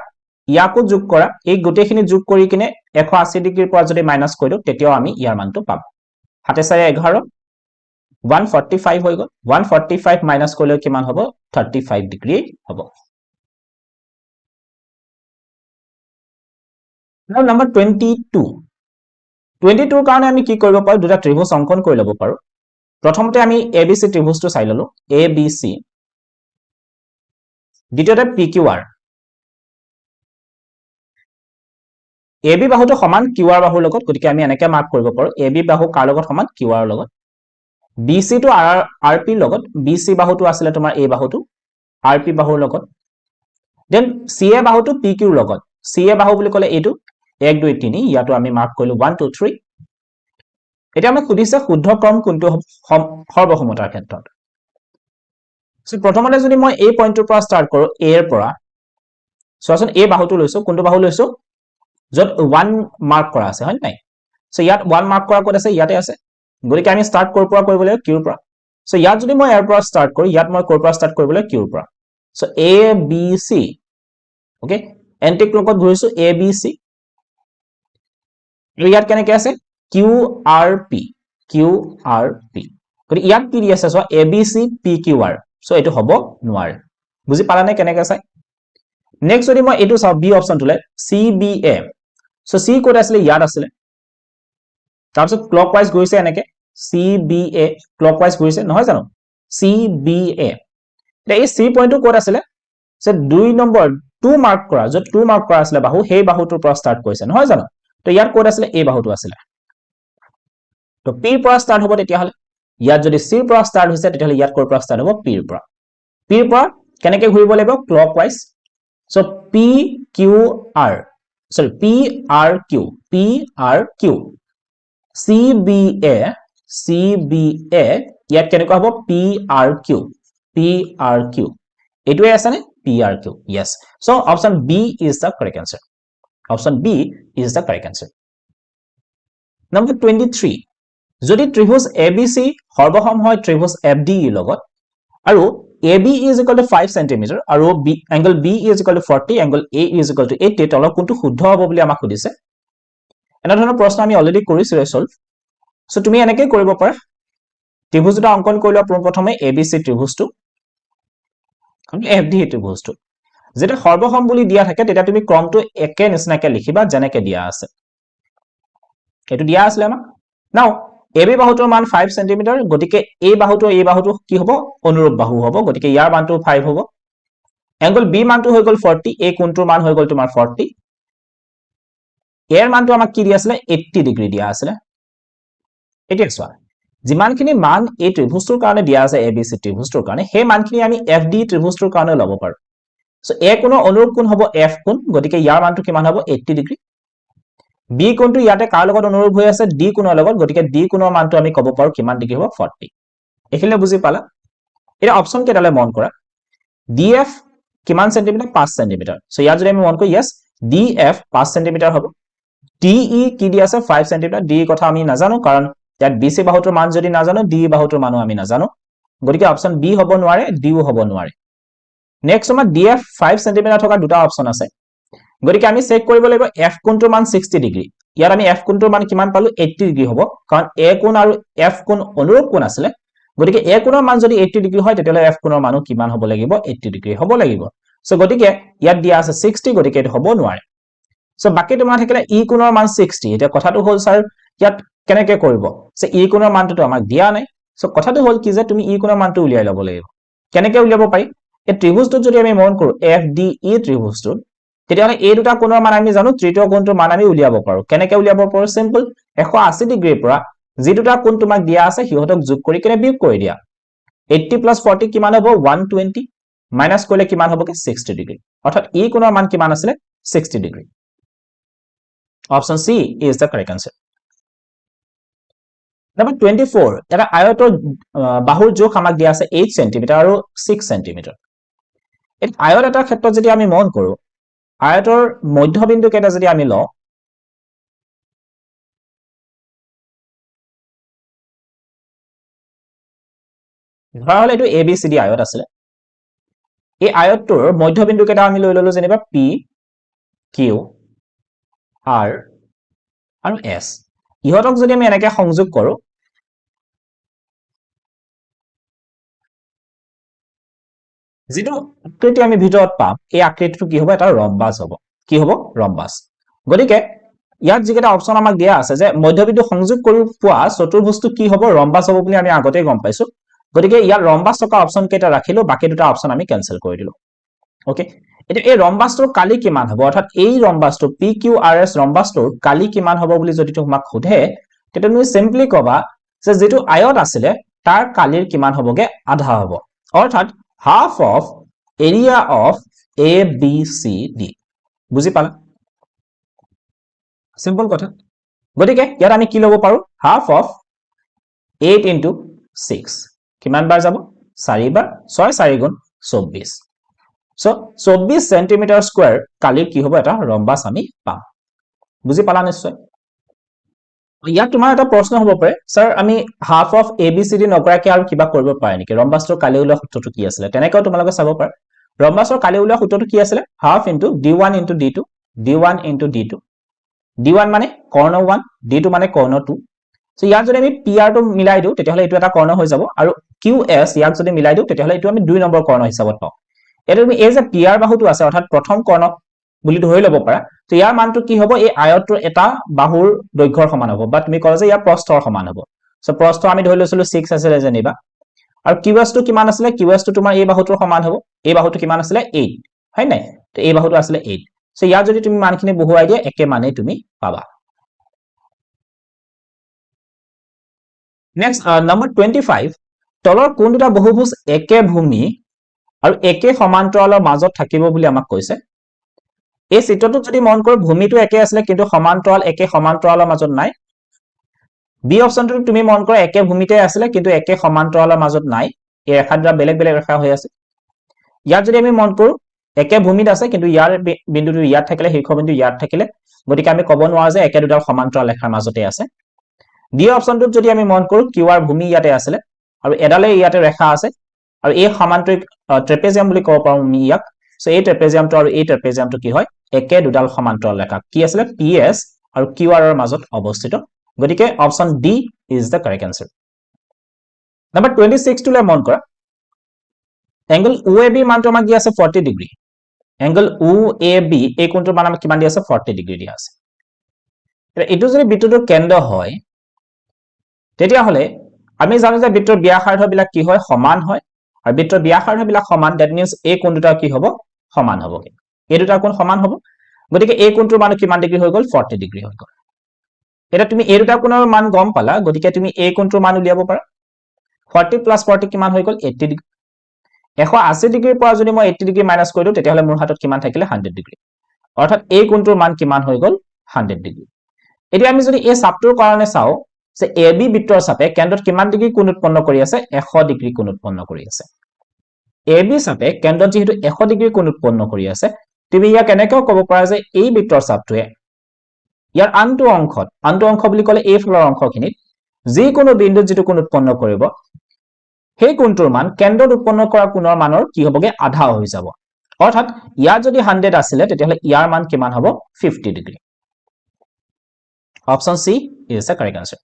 ইয়াকো যোগ কৰা এই গোটেইখিনি যোগ কৰি কিনে 180 ডিগ্ৰীৰ পৰা যদি মাইনাস কৰি দিও তেতিয়াও আমি ইয়াৰ মানটো পাম 7 4 11 145 হৈ গ'ল 145 মাইনাস কৰিলে কিমান হ'ব 35 ডিগ্ৰী হ'ব নাও নম্বৰ 22 কাৰণে আমি কি কৰিব পাৰো দুটা ত্ৰিভুজ অংকন কৰি ল'ব পাৰো প্ৰথমতে আমি ABC ত্ৰিভুজটো চাই ললো ABC দ্বিতীয়তে PQR AB বাহুটো সমান QR বাহুৰ লগত গতিকে আমি এনেকৈ মাৰ্ক কৰিব পাৰো AB বাহু কাৰ লগত সমান QR লগত BC টো RP লগত BC বাহুটো আছিল তোমাৰ A বাহুটো RP বাহুৰ লগত দেন CA বাহুটো PQ লগত চি এ বাহু বুলি ক'লে এইটো 1 2 3 ইয়াতো আমি মাৰ্ক কৰিলো 1 2 3 এতিয়া আমাক সুধিছে শুদ্ধ ক্ৰম কোনটো সৰ্বসমতাৰ ক্ষেত্ৰত সো প্ৰথমতে যদি মই এই পইণ্টৰ পৰা ষ্টাৰ্ট কৰো এ এৰ পৰা চোৱাচোন এই বাহুটো লৈছো কোনটো বাহু লৈছো যত 1 মাৰ্ক কৰা আছে হয় নাই সো ইয়াত 1 মাৰ্ক কৰা ক'ত আছে ইয়াতে আছে গতিকে আমি ষ্টাৰ্ট কৰ পৰা কৰিব লাগিব কিউৰ পৰা সো ইয়াত যদি মই এৰ পৰা ষ্টাৰ্ট কৰো ইয়াত মই কৰ পৰা ষ্টাৰ্ট কৰিব লাগিব কিউৰ পৰা so A B C okay anti ক্লকত ঘূৰিছো A B সি ইয়াত কেনেকৈ আছে কিউ আৰ পি গতিকে ইয়াত কি দি আছে চোৱা A B C P Q R so এইটো হ'ব নোৱাৰে বুজি পালা নে কেনেকৈ চাই নেক্সট যদি মই এইটো চাও B অপশনটোলে C B A so সি ক'ত আছিলে ইয়াত আছিলে তাৰপিছত ক্লকৱাইজ গৈছে এনেকে সি বি এ ক্লকৱাইজ গৈছে নহয় জানো সি বি এ এই সি পইণ্টটো ক'ত আছিলে সে 2 নম্বৰ 2 মাৰ্ক কৰা য'ত 2 মাৰ্ক কৰা আছিলে বাহু সেই বাহুটোৰ পৰা ষ্টাৰ্ট কৰিছে নহয় জানো তো ইয়াত ক'ত আছিলে এই বাহুটো আছিলে তো পি ৰ পৰা ষ্টাৰ্ট হ'ব তেতিয়াহ'লে ইয়াত যদি সি ৰ পৰা ষ্টাৰ্ট হৈছে তেতিয়াহ'লে ইয়াত ক'ৰ পৰা ষ্টাৰ্ট হ'ব পি ৰ পৰা কেনেকৈ ঘূৰিব লাগিব clockwise so P Q R sorry P R Q C B A ইয়াত কেনেকুৱা হ'ব পি আৰ কিউ এইটোৱে আছে নে P R Q yes so option B is the correct answer number 23 যদি ত্ৰিভুজ ABC সৰ্বসম হয় ত্ৰিভুজ FDE লগত আৰু AB is equal to 5 cm আৰু angle B is equal to 40 angle A is equal to 80 তলৰ কোনটো শুদ্ধ হ'ব বুলি আমাক সুধিছে এনে ধৰণৰ প্ৰশ্ন আমি অলৰেডি কৰিছো সলভ সো তুমি এনেকৈ কৰিব পাৰা ত্ৰিভুজ এটা অংকন কৰি লোৱা প্ৰথমে ABC ত্ৰিভুজটো আৰু FDE ত্ৰিভুজটো যেতিয়া সৰ্বসম বুলি দিয়া থাকে তেতিয়া তুমি ক্ৰমটো একে নিচিনাকৈ লিখিবা যেনেকৈ দিয়া আছে এটো দিয়া আছে আমাক নাও AB বাহুটোৰ মান 5 cm গতিকে এই বাহুটো কি হ'ব অনুৰূপ বাহু হ'ব গতিকে ইয়াৰ মানটো 5 হ'ব এংগল B মানটো হৈ গল 40 এই কোণটোৰ মান হৈ গল তোমাৰ 40 এৰ মানটো আমাক কি দিয়া আছিল 80 ডিগ্ৰী দিয়া আছিল এতিয়া চোৱা যিমানখিনি মান এই ত্ৰিভুজটোৰ কাৰণে দিয়া আছে ABC ত্ৰিভুজটোৰ কাৰণে সেই মানখিনি আমি FD ত্ৰিভুজটোৰ কাৰণে ল'ব পাৰো সো এ কোণৰ অনুৰূপ কোণ হ'ব F কোণ গতিকে ইয়াৰ মানটো কিমান হ'ব 80 ডিগ্ৰী B কোণটো ইয়াতে কাৰ লগত অনুৰূপ হৈ আছে D কোণৰ লগত গতিকে D কোণৰ মানটো আমি ক'ব পাৰো কিমান ডিগ্ৰী হ'ব 40 এখিলে বুজি পালা এটা অপচন কেটালে মন কৰা DF কিমান সেন্টিমিটাৰ 5 সেন্টিমিটাৰ সো ইয়াত যদি আমি মন কৰো yes DF 5 সেন্টিমিটাৰ হ'ব DE কি দি আছে 5 সেন্টিমিটাৰ DE কথা আমি নাজানো কাৰণ ইয়াত BC বাহুটোৰ মান যদি নাজানো DE বাহুটোৰ মানো আমি নাজানো গতিকে অপচন B হ'ব নোৱাৰে Dও হ'ব নোৱাৰে নেক্সট আমাৰ DF 5 সেন্টিমিটাৰ থকা দুটা অপচন আছে গতিকে আমি চেক কৰিব লাগিব F কোণটোৰ মান 60 ডিগ্ৰী ইয়াত আমি F কোণটোৰ মান কিমান পালো 80 ডিগ্ৰী হ'ব কাৰণ A কোণ আৰু F কোণ অনুৰূপ কোণ আছিল গতিকে A কোণৰ মান যদি 80 ডিগ্ৰী হয় তেতিয়ালে F কোণৰ মানো কিমান হ'ব লাগিব 80 ডিগ্ৰী হ'ব লাগিব সো গতিকে ইয়াত দিয়া আছে 60 গতিকে এটো হ'ব নোৱাৰে সো বাকি তোমাৰ থাকিলে E কোণৰ মান 60 এটা কথাটো হ'ল স্যাৰ ইয়াত কেনেকৈ কৰিব সো E কোণৰ মানটো আমাক দিয়া নাই সো কথাটো হ'ল কি যে তুমি E কোণৰ মানটো উলিয়াই ল'ব লাগিব কেনেকৈ উলিয়াব পাৰি এই ত্ৰিভুজটো যদি আমি মন কৰো FDE ত্ৰিভুজটো তেতিয়াহলে এই দুটা কোণৰ মান আমি জানো তৃতীয় কোণটোৰ মান আমি উলিয়াব পাৰো কেনেকৈ উলিয়াব পাৰো সিম্পল 180 ডিগ্ৰীৰ পৰা যি দুটা কোণ তোমাক দিয়া আছে হিহতক যোগ কৰি কেনে বিয়োগ কৰি দিয়া 80 + 40 কিমান হ'ব 120 মাইনাস কৰিলে কিমান হ'ব কি 60 ডিগ্ৰী অৰ্থাৎ ই কোণৰ মান কিমান আছিল 60 degree option C is the correct answer number 24 এটা আয়তৰ বাহুৰ জোখ আমাক দিয়া আছে 8 cm আৰু 6 cm এই আয়ত এটাৰ ক্ষেত্ৰত যদি আমি মন কৰো আয়তৰ মধ্যবিন্দু কেটা যদি আমি লওঁ ধৰা হলে এটো ABCD আয়ত আছে এই আয়তটোৰ মধ্যবিন্দু কেটা আমি লৈ ললো যেনিবা P Q R আৰু S ইহতক যদি আমি এনেকৈ সংযোগ কৰো যেটো আকৃতি আমি ভিতৰত পাম এই আকৃতিটো কি হ'ব এটা ৰম্বাস হ'ব কি হ'ব ৰম্বাস গতিকে ইয়াত যিকেটা অপচন আমাক দিয়া আছে যে মধ্যবিন্দু সংযোগ কৰি পোৱা চতুৰ্ভুজটো কি হ'ব ৰম্বাস হ'ব বুলি আমি আগতে গম পাইছো গতিকে ইয়াত ৰম্বাস থকা অপচন কেটা ৰাখিলো বাকি দুটা অপচন আমি ক্যান্সেল কৰি দিলো ওকে এটা এই ৰম্বাসটোৰ কালি কিমান হ'ব অৰ্থাৎ এই ৰম্বাসটো PQRS ৰম্বাসটোৰ কালি কিমান হ'ব বুলি যদি তোমাক সোধে তেতিয়া তুমি সিম্পলি কবা যে যেটো আয়ত আছিল তাৰ কালিৰ কিমান হ'বগে আধা হ'ব অৰ্থাৎ half of area of ABCD বুজি পালা সিম্পল কথা গতিকে ইয়াত আমি কি ল'ব পাৰো হাফ অফ 8 into 6 কিমান বাৰ যাব 4 বাৰ 6 4 গুণ 24 সো 24 সেন্টিমিটাৰ স্কয়াৰ কালিৰ কি হ'ব এটা ৰম্বাস আমি পাম বুজি পালা নিশ্চয় ইয়াত তোমাৰ এটা প্ৰশ্ন হ'ব পাৰে স্যাৰ আমি হাফ অফ ABCD নকৰাকে আৰু কিবা কৰিব পাৰে নেকি ৰম্বাসৰ কালি ওলোৱা সূত্ৰটো কি আছিল তেনেকৈ তোমালোকে চাব পাৰা ৰম্বাসৰ কালি ওলোৱা সূত্ৰটো কি আছিল half into d1 into d2 d1 into d2 d1 মানে কৰ্ণ 1 d2 মানে কৰ্ণ 2 সো ইয়াক যদি আমি PR টো মিলাই দিও তেতিয়াহলে এটো এটা কৰ্ণ হৈ যাব আৰু QS ইয়াক যদি মিলাই দিও তেতিয়াহলে এটো আমি 2 নম্বৰ কৰ্ণ হিচাপত পাওঁ এটা তুমি এই যে PR বাহুটো আছে অৰ্থাৎ প্ৰথম কৰ্ণ বুলি ধৰি লব পাৰা তো ইয়াৰ মানটো কি হ'ব এই আয়তটোৰ এটা বাহুৰ দৈৰ্ঘ্যৰ সমান হ'ব বা তুমি কলা যে ইয়াৰ প্ৰস্থৰ সমান হ'ব সো প্ৰস্থ আমি ধৰি লৈছিলো 6 আছিল যেনিবা আৰু QS টো কিমান আছিল QS টো তোমাৰ এই বাহুটোৰ সমান হ'ব এই বাহুটো কিমান আছিল 8 হয় নাই তো এই বাহুটো আছিল 8 সো ইয়াৰ যদি তুমি মানখিনি বহুৱাই দিয়া একে মানেই তুমি পাবা নেক্সট নম্বৰ 25 তলৰ কোন দুটা বহুভুজ একে ভূমি আৰু একে সমান্তৰালৰ মাজত থাকিব বুলি আমাক কৈছে এই চিত্ৰটো যদি মন কৰো ভূমিটো একে আছিল কিন্তু সমান্তৰাল একে সমান্তৰালৰ মাজত নাই বি অপচনটো তুমি মন কৰা একে ভূমিতে আছিল কিন্তু একে সমান্তৰালৰ মাজত নাই এই ৰেখা দুটা বেলেগ বেলেগ ৰেখা হৈ আছে ইয়াত যদি আমি মন কৰো একে ভূমিত আছে কিন্তু ইয়াৰ বিন্দুটো ইয়াত থাকিলে শীৰ্ষবিন্দু ইয়াত থাকিলে গতিকে আমি ক'ব নোৱাৰো যে একে দুটা সমান্তৰাল ৰেখাৰ মাজতে আছে ডি অপচনটোত যদি আমি মন কৰো কিউআৰ ভূমি ইয়াতে আছিল আৰু এডালে ইয়াতে ৰেখা আছে আৰু এই সমান্তৰিক ট্ৰেপেজিয়াম বুলি ক'ব পাৰো আমি ইয়াক সো এই ট্ৰেপেজিয়ামটো আৰু এই ট্ৰেপেজিয়ামটো কি হয় একে দুডাল সমান্তৰাল ৰেখা কি আছিল PS আৰু QR ৰ মাজত অৱস্থিত গতিকে option D is the correct answer number 26 টোলে মন কৰা এংগল OAB মানটো আমাক দিয়া আছে 40 ডিগ্ৰী এংগল OAB এই কোণটোৰ মান আমাক কিমান দিয়া আছে 40 ডিগ্ৰী দিয়া আছে এটো যদি বৃত্তটোৰ কেন্দ্ৰ হয় তেতিয়াহলে আমি জানো যে বৃত্তৰ ব্যাসাৰ্ধ বিলাক কি হয় সমান হয় আৰু বৃত্তৰ ব্যাসাৰ্ধ বিলাক সমান দ্যাট মিন্স এই কোণ দুটা কি হ'ব সমান হ'ব এই দুটা কোণ সমান হ'ব গতিকে এই কোণটোৰ মান কিমান ডিগ্ৰী হৈ গ'ল 40 ডিগ্ৰী হৈ গ'ল এটা তুমি এই দুটা কোণৰ মান গম পালা গতিকে তুমি এই কোণটোৰ মান উলিয়াব পাৰা 40 প্লাস 40 কিমান হৈ গ'ল 80 ডিগ্ৰী 180 ডিগ্ৰীৰ পৰা যদি মই 80 ডিগ্ৰী মাইনাস কৰি দিও তেতিয়াহলে মোৰ হাতত কিমান থাকিলে 100 ডিগ্ৰী অৰ্থাৎ এই কোণটোৰ মান কিমান হৈ গ'ল 100 ডিগ্ৰী এতিয়া আমি যদি এই চাপটোৰ কাৰণে চাও যে AB বৃত্তৰ চাপে কেন্দ্ৰত কিমান ডিগ্ৰী কোণ উৎপন্ন কৰি আছে 100 ডিগ্ৰী কোণ উৎপন্ন কৰি আছে AB চাপে কেন্দ্ৰত যেহেতু 100 ডিগ্ৰী কোণ উৎপন্ন কৰি আছে তুমি ইয়াক কেনেকৈ ক'ব পাৰা যে এই বৃত্তৰ চাপটোৱে ইয়াৰ আনটো অংশ বুলি ক'লে এই ফলৰ অংশখিনিত যিকোনো বিন্দুত যেটো কোণ উৎপন্ন কৰিব সেই কোণটোৰ মান কেন্দ্ৰত উৎপন্ন কৰা কোণৰ মানৰ কি হ'বগে আধা হৈ যাব অৰ্থাৎ ইয়াৰ যদি 100 আছিল তেতিয়াহলে ইয়াৰ মান কিমান হ'ব 50 degree option C is the correct answer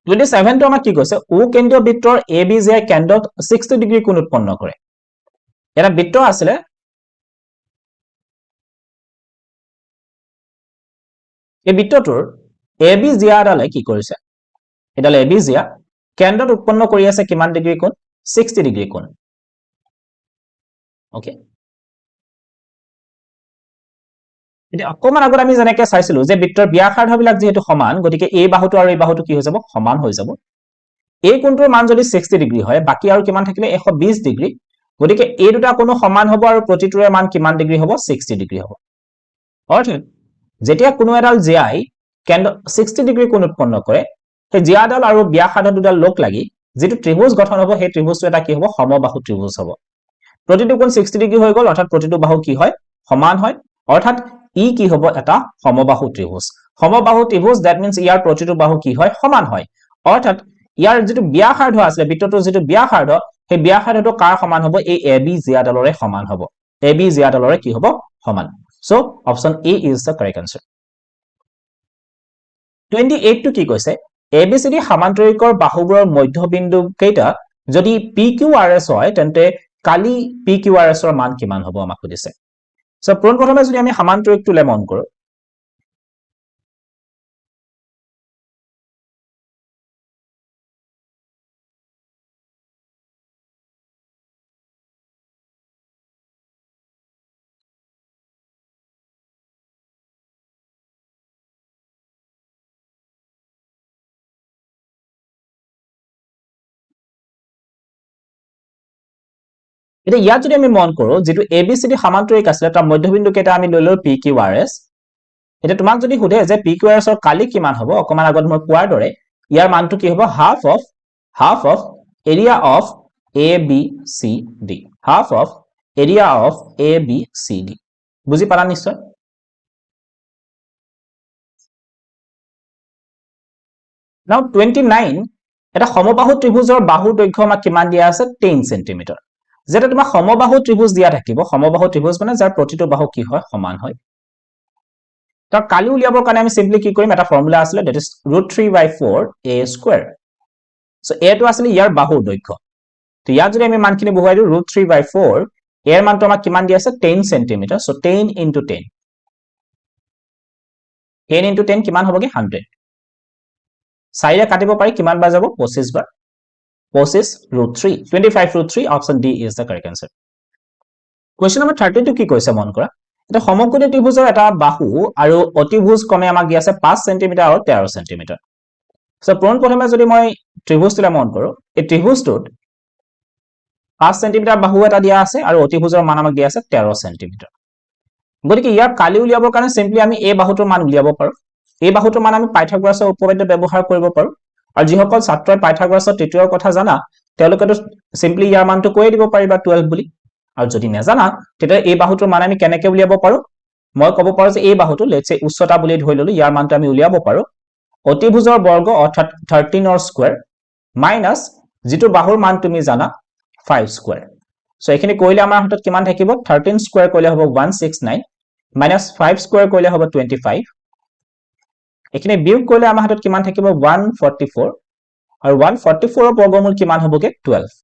27 টো আমাক কি কৈছে ও কেন্দ্ৰীয় বৃত্তৰ ABJ কেন্দ্ৰত 60 ডিগ্ৰী কোণ উৎপন্ন কৰে এটা বৃত্ত আছিল এই বৃত্তটোৰ ABJ ডালে কি কৰিছে এডাল ABJ কেন্দ্ৰত উৎপন্ন কৰি আছে কিমান ডিগ্ৰী কোণ 60 ডিগ্ৰী কোণ ওকে এতিয়া অকমান আগত আমি যেনেকৈ চাইছিলো যে বৃত্তৰ ব্যাসাৰ্ধ বিলাক যেহেতু সমান গতিকে এই বাহুটো আৰু এই বাহুটো কি হৈ যাব সমান হৈ যাব এই কোণটোৰ মান যদি 60 ডিগ্ৰী হয় বাকি আৰু কিমান থাকিলে 120 ডিগ্ৰী গতিকে এই দুটা কোণ সমান হ'ব আৰু প্ৰতিটোৰে মান কিমান ডিগ্ৰী হ'ব 60 ডিগ্ৰী হ'ব অৰ্থাৎ যেতিয়া কোনো এডাল জিআই কেন্দ্ৰ 60 ডিগ্ৰী কোণ উৎপন্ন কৰে সেই জিআডাল আৰু ব্যাসাৰ্ধ দুডাল লগ লাগি যেটো ত্ৰিভুজ গঠন হ'ব সেই ত্ৰিভুজটো এটা কি হ'ব সমবাহু ত্ৰিভুজ হ'ব প্ৰতিটো কোণ 60 ডিগ্ৰী হৈ গ'ল অৰ্থাৎ প্ৰতিটো বাহু কি হয় সমান হয় অৰ্থাৎ ই কি হ'ব এটা সমবাহু ত্ৰিভুজ দ্যাট মিন্স ইয়াৰ প্ৰতিটো বাহু কি হয় সমান হয় অৰ্থাৎ ইয়াৰ যেটো ব্যাসাৰ্ধ আছে বৃত্তটোৰ যেটো ব্যাসাৰ্ধ সেই ব্যাসাৰ্ধটো কাৰ সমান হ'ব এই ABJ ডালৰে সমান হ'ব ABJ ডালৰে কি হ'ব সমান so option A is the correct answer 28 টো কি কৈছে ABCD সমান্তৰিকৰ বাহুবোৰৰ মধ্যবিন্দু কেইটা যদি PQRS হয় তেন্তে কালি PQRS ৰ মান কিমান হ'ব আমাক সুধিছে সো পোনপ্ৰথমে যদি আমি সমান্তৰিকটোলে মন কৰো এতিয়া ইয়াত যদি আমি মন কৰো যেটো ABCD সমান্তৰিক আছিল তাৰ মধ্যবিন্দু কেইটা আমি লৈ লও PQRS এটা তোমাক যদি সোধে যে PQRS ৰ কালি কিমান হ'ব অকমান আগত মই কোৱাৰ দৰে ইয়াৰ মানটো কি হ'ব half of area of ABCD half of area of ABCD বুজি পালা নিশ্চয় Now 29 এটা সমবাহু ত্ৰিভুজৰ বাহুৰ দৈৰ্ঘ্য আমাক কিমান দিয়া আছে 10 cm যেটা তোমাক সমবাহু ত্ৰিভুজ দিয়া থাকিব সমবাহু ত্ৰিভুজ মানে যাৰ প্ৰতিটো বাহু কি হয় সমান হয় তাৰ কালি উলিয়াবৰ কাৰণে আমি সিম্পলি কি কৰিম এটা ফৰ্মুলা আছিল that is √3/4 a square so a টো আছিল ইয়াৰ বাহুৰ দৈৰ্ঘ্য তো ইয়াত যদি আমি মানখিনি বহুৱাই দিও √3/4 a এর মানটো আমাক কিমান দিয়া আছে 10 cm so 10 into 10 10 into 10 কিমান হ'বগে 100 চাইৰে কাটিব পাৰি কিমান বাৰ যাব 25 বাৰ 25 √3 25 √3 option D is the correct answer question number 32 কি কৈছে মন কৰা এটা সমকোণী ত্ৰিভুজৰ এটা বাহু আৰু অতিভুজ ক্ৰমে আমাক দিয়া আছে 5 cm আৰু 13 cm সো প্ৰথমে যদি মই ত্ৰিভুজটো মন কৰো এই ত্ৰিভুজটোত 5 cm বাহু এটা দিয়া আছে আৰু অতিভুজৰ মান আমাক দিয়া আছে 13 cm গতিকে ইয়াৰ কালি উলিয়াবৰ কাৰণে সিম্পলি আমি এই বাহুটোৰ মান উলিয়াব পাৰো এই বাহুটোৰ মান আমি পাইথাগোৰাছৰ উপপাদ্য ব্যৱহাৰ কৰিব পাৰো আৰু যিসকল ছাত্ৰই পাইথাগোৰাছৰ তৃতীয়ৰ কথা জানা তেওঁলোকেতো সিম্পলি ইয়াৰ মানটো কৈ দিব পাৰিবা 12 বুলি আৰু যদি নেজানা তেতিয়া এই বাহুটোৰ মান আমি কেনেকৈ উলিয়াব পাৰো মই ক'ব পাৰো যে এই বাহুটো লেটস সে উচ্চতা বুলি ধৰি ললো ইয়াৰ মানটো আমি উলিয়াব পাৰো অতিভুজৰ বৰ্গ অৰ্থাৎ 13 ৰ স্কয়াৰ মাইনাস যিটো বাহুৰ মান তুমি জানা 5 স্কয়াৰ সো এখিনি কইলে আমাৰ হাতত কিমান থাকিব 13 স্কয়াৰ কইলে হ'ব 169 minus 5 square কইলে হ'ব 25 এখানে বিয়োগ কইলে আমাৰ হাতত কিমান থাকিব 144 আৰু 144 ৰ বৰ্গমূল কিমান হ'বগে 12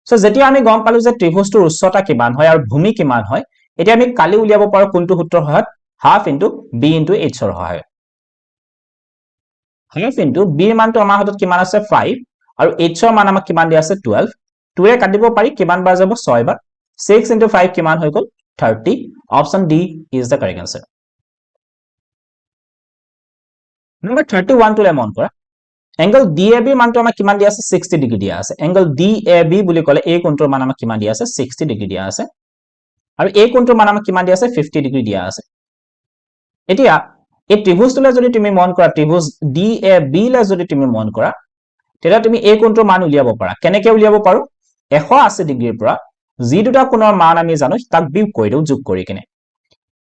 সো যেতিয়া আমি গম পালো যে ত্ৰিভুজটোৰ উচ্চতা কিমান হয় আৰু ভূমি কিমান হয় এতিয়া আমি কালি উলিয়াব পাৰো কোনটো সূত্ৰৰ সহায়ত half into b into h ৰ সহায়ত half into b ৰ মানটো আমাৰ হাতত কিমান আছে 5 আৰু h ৰ মান আমাক কিমান দিয়া আছে 12 2 ৰে কাটিব পাৰি কিমান বাৰ যাব 6 বাৰ 6 into 5 কিমান হৈ গল 30 option D is the correct answer number 31 to lemon kora angle DAB manto ama kiman dia ase 60 degree dia ase angle DAB buli kole a kontur man ama kiman dia ase 60 degree dia ase aru a kontur man ama kiman dia ase 50 degree dia ase etia এই ত্ৰিভুজটোলে যদি তুমি মন কৰা ত্ৰিভুজ DAB লে যদি তুমি মন কৰা তেৰা তুমি a কোণটোৰ মান উলিয়াব পাৰা কেনেকৈ উলিয়াব পাৰো 180 ডিগ্ৰীৰ পৰা যি দুটা কোণৰ মান আমি জানো তাক বিয়োগ কৰি দিও যোগ কৰি কিনে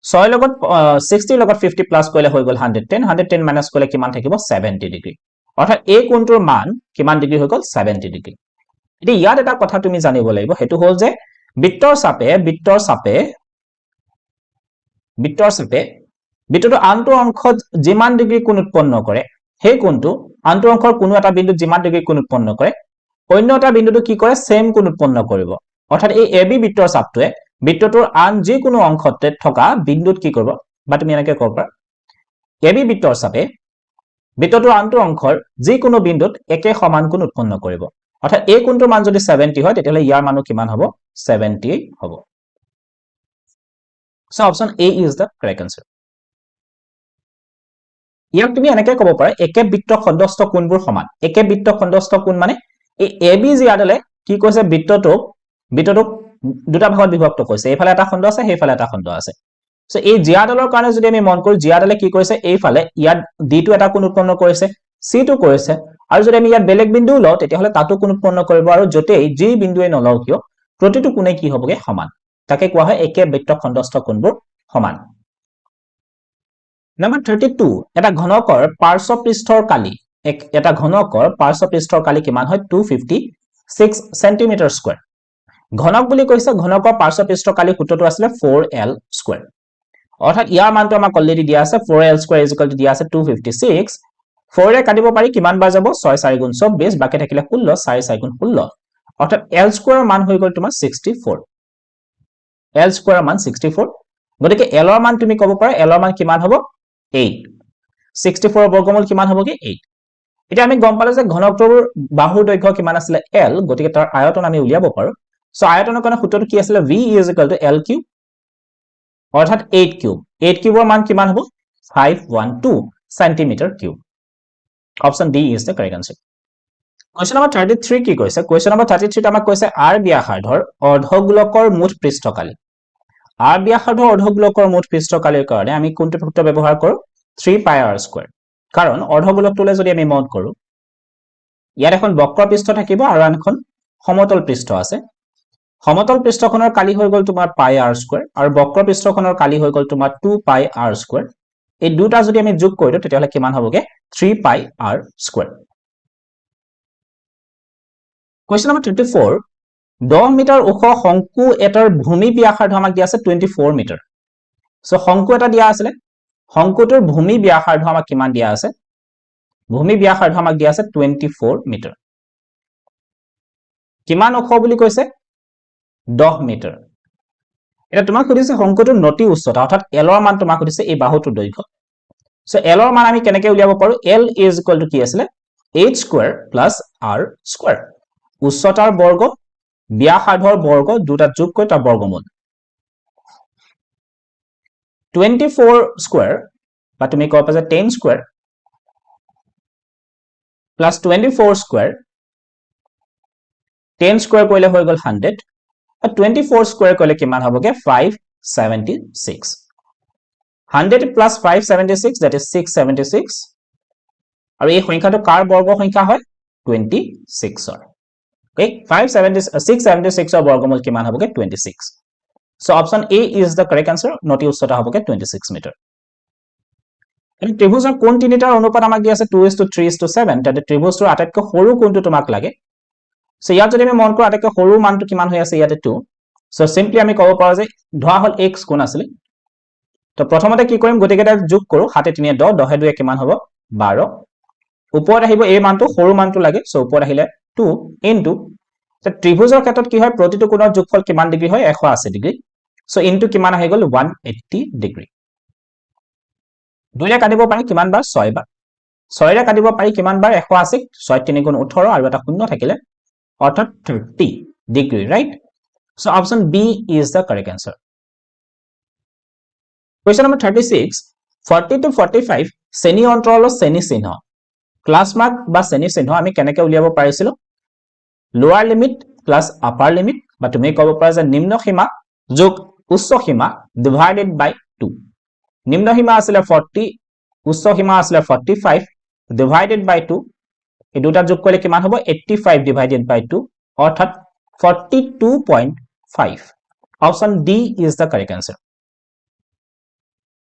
6 লগত 60 লগত 50 প্লাস কৰিলে হৈ গল 110 110 মাইনাস কৰিলে কিমান থাকিব 70 ডিগ্ৰী অৰ্থাৎ a কোণটোৰ মান কিমান ডিগ্ৰী হৈ গল 70 ডিগ্ৰী এটি ইয়াত এটা কথা তুমি জানিব লাগিব হেতু হল যে বৃত্তৰ চাপে বৃত্তটো আনটো অংশত যিমান ডিগ্ৰী কোণ উৎপন্ন কৰে সেই কোণটো আনটো অংশৰ কোনো এটা বিন্দুত যিমান ডিগ্ৰী কোণ উৎপন্ন কৰে অন্য এটা বিন্দুটো কি কৰে সেম কোণ উৎপন্ন কৰিব অৰ্থাৎ এই AB বৃত্তৰ চাপটোৱে বৃত্তটোৰ আন যি কোনো অংশতে থকা বিন্দুত কি কৰিব বা তুমি এনেকৈ ক'ব পাৰা AB বৃত্তৰ চাপে বৃত্তটোৰ আনটো অংশৰ যি কোনো বিন্দুত একে সমান কোণ উৎপন্ন কৰিব অৰ্থাৎ এই কোণটোৰ মান যদি 70 হয় তেতিয়ালে ইয়াৰ মানো কিমান হ'ব 70 হ'ব so option A is the correct answer ইয়াক তুমি এনেকৈ ক'ব পাৰা একে বৃত্ত খণ্ডস্থ কোণবোৰ সমান একে বৃত্ত খণ্ডস্থ কোণ মানে এই AB জিয়াডালে কি কৈছে বৃত্তটোক দুটা ভাগত বিভক্ত কৰিছে এইফালে এটা খণ্ড আছে সেইফালে এটা খণ্ড আছে সো এই জিয়াডালৰ কাৰণে যদি আমি মন কৰো জিয়াডালে কি কৰিছে এইফালে ইয়াত D টো এটা কোণ উৎপন্ন কৰিছে C টো কৰিছে আৰু যদি আমি ইয়াত বেলেগ বিন্দু লও তেতিয়াহলে তাতো কোণ উৎপন্ন কৰিব আৰু যতেই যি বিন্দুৱে নলও কিয় প্ৰতিটো কোণে কি হ'বগে সমান তাকে কোৱা হয় একে বৃত্ত খণ্ডস্থ কোণবোৰ সমান Number 32 এটা ঘনকৰ পাৰ্শ্ব পৃষ্ঠৰ কালি এটা ঘনকৰ পাৰ্শ্ব পৃষ্ঠৰ কালি কিমান হয় 256 সেন্টিমিটাৰ স্কয়াৰ ঘনক বুলি কৈছে ঘনকৰ পাৰ্শ্ব পৃষ্ঠৰ কালি সূত্ৰটো আছিল 4l স্কয়াৰ অৰ্থাৎ ইয়াৰ মানটো আমাক অলৰেডি দিয়া আছে 4l স্কয়াৰ দিয়া আছে 256 4 ৰে কাটিব পাৰি কিমান বাৰ যাব 6 4 গুণ 24 বাকি থাকিলে 16 4 4 গুণ 16 অৰ্থাৎ l স্কয়াৰ মান হৈ গল তোমাৰ 64 l স্কয়াৰ মান 64 গতিকে l ৰ মান তুমি ক'ব পাৰা l ৰ মান কিমান হ'ব 8 64 বৰ্গমূল কিমান হ'বগে 8 এটা আমি গম পালো যে ঘনকটোৰ বাহুৰ দৈৰ্ঘ্য কিমান আছিল l গতিকে তাৰ আয়তন আমি উলিয়াব পাৰো সো আয়তনৰ কাৰণে সূত্ৰটো কি আছিল v = l কিউব অৰ্থাৎ 8 কিউবৰ মান কিমান হ'ব 512 centimetre cube option D is the correct answer question number 33 কি কৈছে কোৱেশ্চন নম্বৰ 33 আমাক কৈছে r ব্যাসাৰ্ধৰ অৰ্ধগোলকৰ মুঠ পৃষ্ঠকালি r ব্যাসাৰ্ধ অৰ্ধগোলকৰ মুঠ পৃষ্ঠকালিৰ কাৰণে আমি কোনটো সূত্ৰ ব্যৱহাৰ কৰো 3 পাই r স্কয়াৰ কাৰণ অৰ্ধগোলকটোলৈ যদি আমি মন কৰো ইয়াত এখন বক্ৰ পৃষ্ঠ থাকিব আৰু আনখন সমতল পৃষ্ঠ আছে সমতল পৃষ্ঠখনৰ কালি হৈ গল তোমাৰ পাই r স্কয়াৰ আৰু বক্ৰ পৃষ্ঠখনৰ কালি হৈ গল তোমাৰ 2 পাই r স্কয়াৰ এই দুটা যদি আমি যোগ কৰি দিও তেতিয়াহলে কিমান হ'বগে 3 pi r square question number 34 10 metre ওখ শংকু এটাৰ ভূমি ব্যাসাৰ্ধ আমাক দিয়া আছে 24 মিটাৰ সো শংকু এটা দিয়া আছে শংকুটোৰ ভূমি ব্যাসাৰ্ধ আমাক কিমান দিয়া আছে ভূমি ব্যাসাৰ্ধ আমাক দিয়া আছে 24 মিটাৰ কিমান ওখ বুলি কৈছে 10 মিটাৰ এটা তোমাক সুধিছে শংকুটোৰ নতি উচ্চতা অৰ্থাৎ l ৰ মান তোমাক সুধিছে এই বাহুটোৰ দৈৰ্ঘ্য সো l ৰ মান আমি কেনেকৈ উলিয়াব পাৰো l কি আছিল h square plus r square উচ্চতাৰ বৰ্গ ব্যাসাৰ্ধৰ বৰ্গ দুটা যোগ কৰি তাৰ বৰ্গমূল 24 স্কয়াৰ বা তুমি কব পাৰা 10 স্কয়াৰ প্লাস 24 স্কয়াৰ 10 স্কয়াৰ কৰিলে হৈ গল 100 আৰু 24 স্কয়াৰ কৰিলে কিমান হ'বগে 576 100 plus 576 that is 676 আৰু এই সংখ্যাটো কাৰ বৰ্গ সংখ্যা হয় 26 ৰ okay 676 ৰ বৰ্গমূল কিমান হ'বগে 26 so option A is the correct answer নতি উচ্চতা হ'বগে 26 মিটাৰ এই ত্ৰিভুজৰ কোণ তিনিটাৰ অনুপাত আমাক দিয়া আছে 2:3:7 তাতে ত্ৰিভুজটোৰ আটাইতকৈ সৰু কোণটো তোমাক লাগে সো ইয়াত যদি আমি মন কৰো আটাইতকৈ সৰু মানটো কিমান হৈ আছে ইয়াতে 2 সো সিম্পলি আমি ক'ব পাৰো যে ধৰা হল x কোণ আছিল তো প্ৰথমতে কি কৰিম গতিকেটা যোগ কৰো 7 3 10 10 2 কিমান হ'ব 12 ওপৰত আহিব এই মানটো সৰু মানটো লাগে সো ওপৰত আহিলে 2 ইনটু ত্ৰিভুজৰ ক্ষেত্ৰত কি হয় প্ৰতিটো কোণৰ যোগফল কিমান ডিগ্ৰী হয় 180 ডিগ্ৰী সো ইনটু কিমান আহি গল 180 ডিগ্ৰী দুইটা কাটিব পাৰি কিমান বাৰ 6 বাৰ 6 ৰে কাটিব পাৰি কিমান বাৰ 180 6 3 গুণ 18 আৰু এটা শূন্য থাকিলে অৰ্থাৎ 30 degree right so option B is the correct answer Question number 36 40 to 45 শ্ৰেণী অন্তৰালৰ শ্ৰেণী চিহ্ন ক্লাছ মাৰ্ক বা শ্ৰেণী চিহ্ন আমি কেনেকৈ উলিয়াব পাৰিছিলো লোৱাৰ লিমিট প্লাস আপাৰ লিমিট বা তুমি ক'ব পাৰা যে নিম্ন সীমা যোগ উচ্চ সীমা ডিভাইডেড বাই 2 নিম্ন সীমা আছিল 40 উচ্চ সীমা আছিল 45 ডিভাইডেড বাই 2 এই দুটা যোগ কৰিলে কিমান হ'ব 85 ডিভাইডেড বাই 2 অৰ্থাৎ 42.5 option D is the correct answer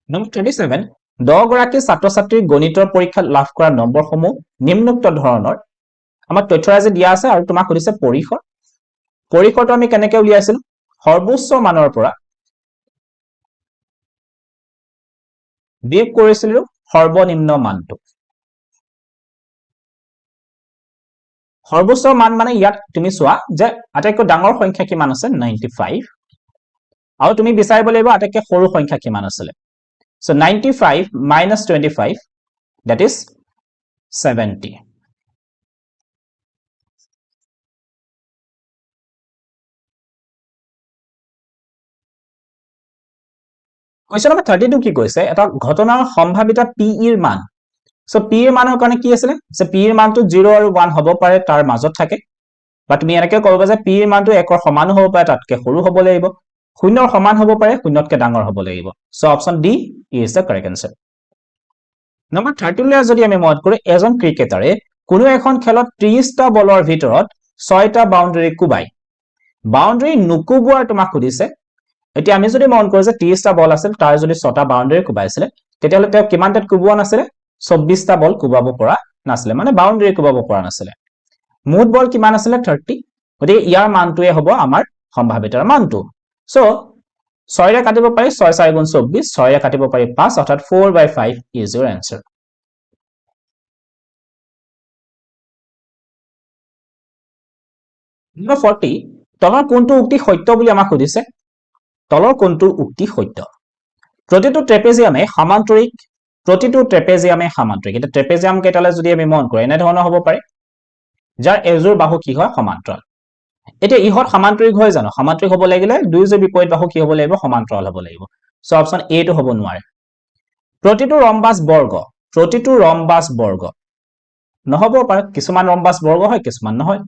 Number 27 10 গৰাকী ছাত্ৰ-ছাত্ৰীৰ গণিতৰ পৰীক্ষাত লাভ কৰা নম্বৰসমূহ নিম্নোক্ত ধৰণৰ আমাৰ তথ্যৰাজি দিয়া আছে আৰু তোমাক সুধিছে পৰিসৰটো আমি কেনেকৈ উলিয়াইছিল সৰ্বোচ্চ মানৰ পৰা বিয়োগ কৰিছিলো সৰ্বনিম্ন মানটো সৰ্বোচ্চ মান মানে ইয়াত তুমি চোৱা যে আটাইতকৈ ডাঙৰ সংখ্যা কিমান আছে 95 আৰু তুমি বিচাৰিব লাগিব আটাইতকৈ সৰু সংখ্যা কিমান আছিল So 95 minus 25 that is 70 Question number 32 কি কৈছে এটা ঘটনাৰ সম্ভাৱিতা p এৰ মান সো p এৰ মানৰ কাৰণে কি আছিল যে p এৰ মানটো 0 আৰু 1 হ'ব পাৰে তাৰ মাজত থাকে বা তুমি এনেকৈ ক'ব যে p এৰ মানটো 1 ৰ সমান হ'ব পাৰে তাতকৈ সৰু হ'ব লাগিব শূন্যৰ সমান হ'ব পাৰে শূন্যতকৈ ডাঙৰ হ'ব লাগিব so option D is the correct answer number 30 লৈ যদি আমি মত কৰো এজন ক্ৰিকেটাৰে কোনো এখন খেলত 30 টা বলৰ ভিতৰত 6 টা বাউণ্ডাৰী কুবাই বাউণ্ডাৰী নুকুবোৱাৰ তোমাক সুধিছে এতিয়া আমি যদি মন কৰো যে 30 টা বল আছিল তাৰ যদি 6 টা বাউণ্ডাৰী কুবাইছিলে তেতিয়াহলে তেওঁ কিমানটাত কুবোৱা নাছিলে 24 টা বল কুবাব পৰা নাছিলে মানে বাউণ্ডাৰী কুবাব পৰা নাছিলে মুঠ বল কিমান আছিলে 30 গতিকে ইয়াৰ মানটোৱে হ'ব আমাৰ সম্ভাৱিতাৰ মানটো সো 6 ৰে কাটিব পাৰি 6 4 গুণ 24 6 ৰে কাটিব পাৰি 5 অৰ্থাৎ 4/5 is your answer Number 40 তলৰ কোনটো উক্তি সত্য বুলি আমাক সুধিছে তলৰ কোনটো উক্তি সত্য প্ৰতিটো ট্ৰেপেজিয়ামে সমান্তৰিক এটা ট্ৰেপেজিয়াম কেইটালে যদি আমি মন কৰো এনে ধৰণৰ হ'ব পাৰে যাৰ এজোৰ বাহু কি হয় সমান্তৰাল এতিয়া ইহত সমান্তৰিক হয় জানো সমান্তৰিক হ'ব লাগিলে দুইজোৰ বিপৰীত বাহু কি হ'ব লাগিব সমান্তৰাল হ'ব লাগিব সো অপচন এ টো হ'ব নোৱাৰে প্ৰতিটো ৰম্বাস বৰ্গ নহব পাৰে কিছুমান ৰম্বাস বৰ্গ হয় কিছুমান নহয়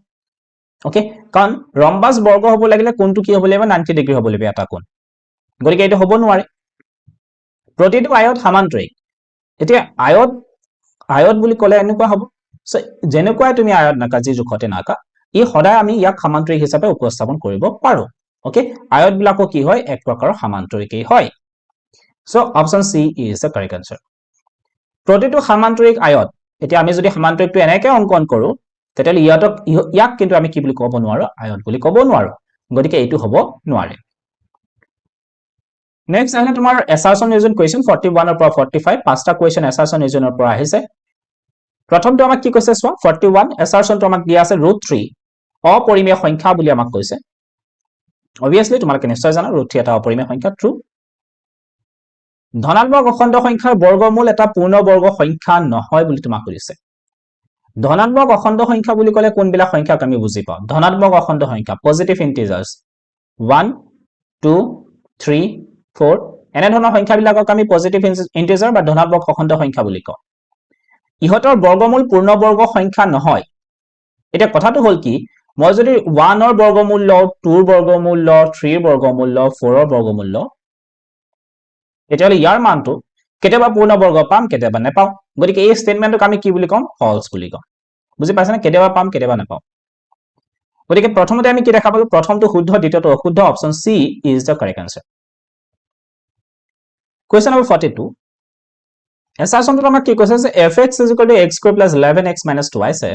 ওকে কাৰণ ৰম্বাস বৰ্গ হ'ব লাগিলে কোনটো কি হ'ব লাগিব 90 ডিগ্ৰী হ'ব লাগিব এটা কোণ গতিকে এইটো হ'ব নোৱাৰে প্ৰতিটো আয়ত সামান্তৰিক এতিয়া আয়ত বুলি ক'লে এনেকুৱা হ'ব সো যেনেকুৱাই তুমি আয়ত নাকা যি জোখতে নাকা ই সদায় আমি ইয়াক সামান্তৰিক হিচাপে উপস্থাপন কৰিব পাৰো ওকে আয়ত বিলাকো কি হয় এক প্ৰকাৰৰ সামান্তৰিকেই হয় so option C is the correct answer প্ৰতিটো সামান্তৰিক আয়ত এতিয়া আমি যদি সামান্তৰিকটো এনেকৈ অংকন কৰো তেতিয়াহ'লে ইয়াক কিন্তু আমি কি বুলি ক'ব নোৱাৰো আয়ত বুলি ক'ব নোৱাৰো গতিকে এইটো হ'ব নোৱাৰে নেক্সট আহিলে তোমাৰ এছাৰচন ৰিজন কুৱেশ্যন 41 ৰ পৰা 45 পাঁচটা কুৱেশ্যন এছাৰচন ৰিজনৰ পৰা আহিছে প্ৰথমটো আমাক কি কৈছে চোৱা 41 এছাৰচনটো আমাক দিয়া আছে √3 অপৰিমেয় সংখ্যা বুলি আমাক কৈছে অবভিয়াসলি তোমালোকে নিশ্চয় জানা √3 এটা অপৰিমেয় সংখ্যা ট্ৰু ধনাত্মক অখণ্ড সংখ্যাৰ বৰ্গমূল এটা পূৰ্ণবৰ্গ সংখ্যা নহয় বুলি তোমাক কৈছে ধনাত্মক অখণ্ড সংখ্যা বুলি ক'লে কোনবিলাক সংখ্যাক আমি বুজি পাওঁ ধনাত্মক অখণ্ড সংখ্যা পজিটিভ ইন্টিজাৰ্স 1 2 3 4 এনে ধৰণৰ সংখ্যাবিলাকক আমি পজিটিভ ইন্টিজাৰ বা ধনাত্মক অখণ্ড সংখ্যা বুলি কওঁ ইহতৰ বৰ্গমূল পূৰ্ণবৰ্গ সংখ্যা নহয় এটা কথাটো হল কি মই যদি 1 ৰ বৰ্গমূল লওঁ 2 ৰ বৰ্গমূল লওঁ 3 ৰ বৰ্গমূল লওঁ 4 ৰ বৰ্গমূল লওঁ তেতিয়াহ'লে ইয়াৰ মানটো কেতিয়াবা পূৰ্ণবৰ্গ পাম কেতিয়াবা নেপাওঁ গতিকে এই ষ্টেটমেন্টক আমি কি বুলি কম ফলছ বুলি কম বুজি পাইছানে কেতিয়াবা পাম কেতিয়াবা নেপাওঁ গতিকে প্ৰথমতে আমি কি দেখা পালো প্ৰথমটো শুদ্ধ দ্বিতীয়টো অশুদ্ধ option C is the correct answer Question number 42. এছাৰচনটো আমাক কি কৈছে যে fx = x² + 11x - 2 আছে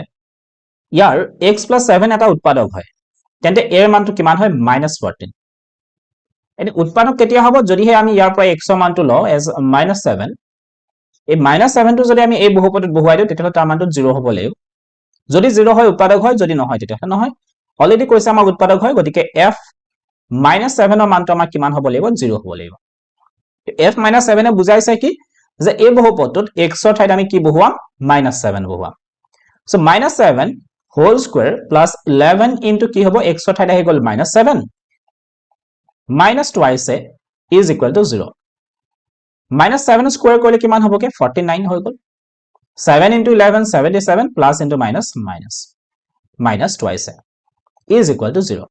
ইয়াৰ x + 7 এটা উৎপাদক হয় তেন্তে এৰ মানটো কিমান হয় -14 এনে উৎপাদক কেতিয়া হ'ব যদিহে আমি ইয়াৰ পৰা x ৰ মানটো লওঁ as -7 এই -7 টো যদি আমি এই বহুপদত বহুৱাই দিওঁ তেতিয়াহ'লে তাৰ মানটো 0 হ'ব লাগিব যদি 0 হয় উৎপাদক হয় যদি নহয় তেতিয়াহ'লে নহয় অলৰেডি কৈছে আমাক উৎপাদক হয় গতিকে f -7 ৰ মানটো আমাৰ কিমান হ'ব লাগিব 0 হ'ব লাগিব f - 7 এ বুজাইছে কি যে এই বহুপদটোত x ৰ ঠাইত আমি কি বহুৱাম -7 বহুৱাম so -7 whole square plus 11 into কি হ'ব x ৰ ঠাইত আহি গ'ল -7 minus twice is equal to 0 -7 square কৰিলে কিমান হ'বগে 49 হৈ গ'ল 7 into 11 77 plus into minus twice is equal to 0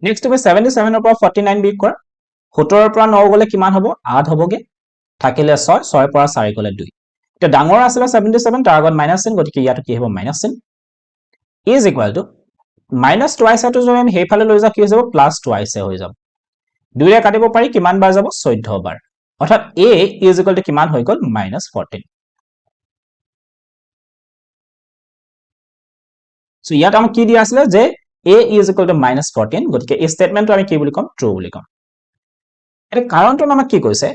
next হবে 77 ৰ পৰা 49 বিয়োগ কৰা 17 ৰ পৰা 9 গলে কিমান হ'ব 8 হ'বগে থাকিলে 6 6 ৰ পৰা 4 গলে 2 এটা ডাঙৰ আছিল 77 তাৰ আগত মাইনাস চিন গতিকে ইয়াত কি হ'ব মাইনাস চিন is equal to minus twice টো যদি আমি হেইফালে লৈ যাও কি হৈ যাব plus twice হৈ যাব দুইৰে কাটিব পাৰি কিমান বাৰ যাব 14 বাৰ অৰ্থাৎ a is equal to কিমান হৈ গল -14 সো ইয়াত আমি কি দিয়া আছিল যে a is equal to -14 গতিকে এই স্টেটমেন্টটো আমি কি বুলি কম ট্ৰু বুলি কম এটা কাৰণটো আমাক কি কৈছে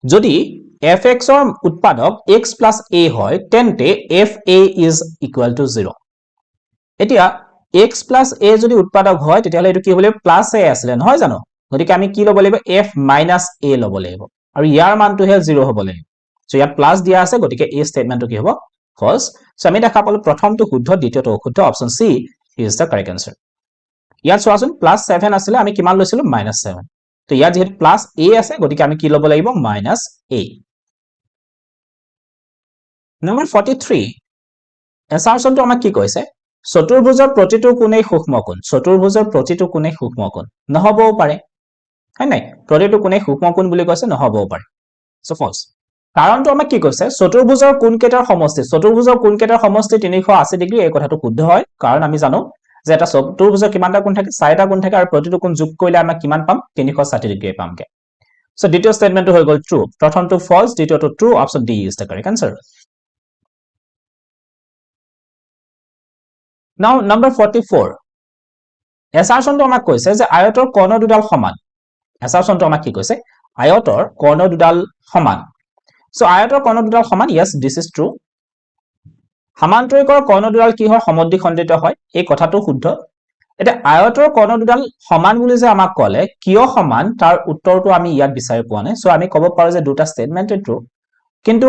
যদি fx ৰ উৎপাদক x + a হয় তেন্তে fa is equal to 0 এতিয়া x + a যদি উৎপাদক হয় তেতিয়াহলে এটো কি হ'ব লাগিব +a আছিল নহয় জানো গতিকে আমি কি ল'ব লাগিব f - a ল'ব লাগিব আৰু ইয়াৰ মানটো হে 0 হ'ব লাগিব সো ইয়াত প্লাস দিয়া আছে গতিকে এই স্টেটমেন্টটো কি হ'ব ফলছ সো আমি দেখা পালো প্ৰথমটো শুদ্ধ দ্বিতীয়টো অশুদ্ধ option C is the correct answer ইয়াত চোৱাচোন +7 আছিল আমি কিমান লৈছিলো -7 তো ইয়াত যেহেতু +a আছে গতিকে আমি কি ল'ব লাগিব -a নম্বৰ 43 এছাৰচনটো আমাক কি কৈছে চতুৰ্ভুজৰ প্ৰতিটো কোণেই সূক্ষ্ম কোণ চতুৰ্ভুজৰ প্ৰতিটো কোণেই সূক্ষ্ম কোণ নহবও পাৰে হয় নাই প্ৰতিটো কোণেই সূক্ষ্ম কোণ বুলি কৈছে নহবও পাৰে সো ফলছ কাৰণটো আমাক কি কৈছে চতুৰ্ভুজৰ কোণকেইটাৰ সমষ্টি 380 ডিগ্ৰী এই কথাটো শুদ্ধ হয় কাৰণ আমি জানো যে এটা চতুৰ্ভুজৰ কিমানটা কোণ থাকে 4টা কোণ থাকে আৰু প্ৰতিটো কোণ যোগ কৰিলে আমি কিমান পাম 360 ডিগ্ৰী পামগে সো দ্বিতীয় স্টেটমেন্টটো হৈ গ'ল ট্ৰু প্ৰথমটো ফলছ দ্বিতীয়টো true option D is the correct answer Now number 44 এছাৰচনটো আমাক কৈছে যে আয়তৰ কৰ্ণ দুডাল সমান এছাৰচনটো আমাক কি কৈছে আয়তৰ কৰ্ণ দুডাল সমান সো আয়তৰ কৰ্ণ দুডাল সমান yes this is true সমান্তৰিকৰ কৰ্ণ দুডাল কি হয় সমদ্বিখণ্ডিত হয় এই কথাটো শুদ্ধ এটা আয়তৰ কৰ্ণ দুডাল সমান বুলি যে আমাক ক'লে কিয় সমান তাৰ উত্তৰটো আমি ইয়াত বিচাৰি পোৱা নাই সো আমি ক'ব পাৰো যে দুটা স্টেটমেন্ট ট্ৰু কিন্তু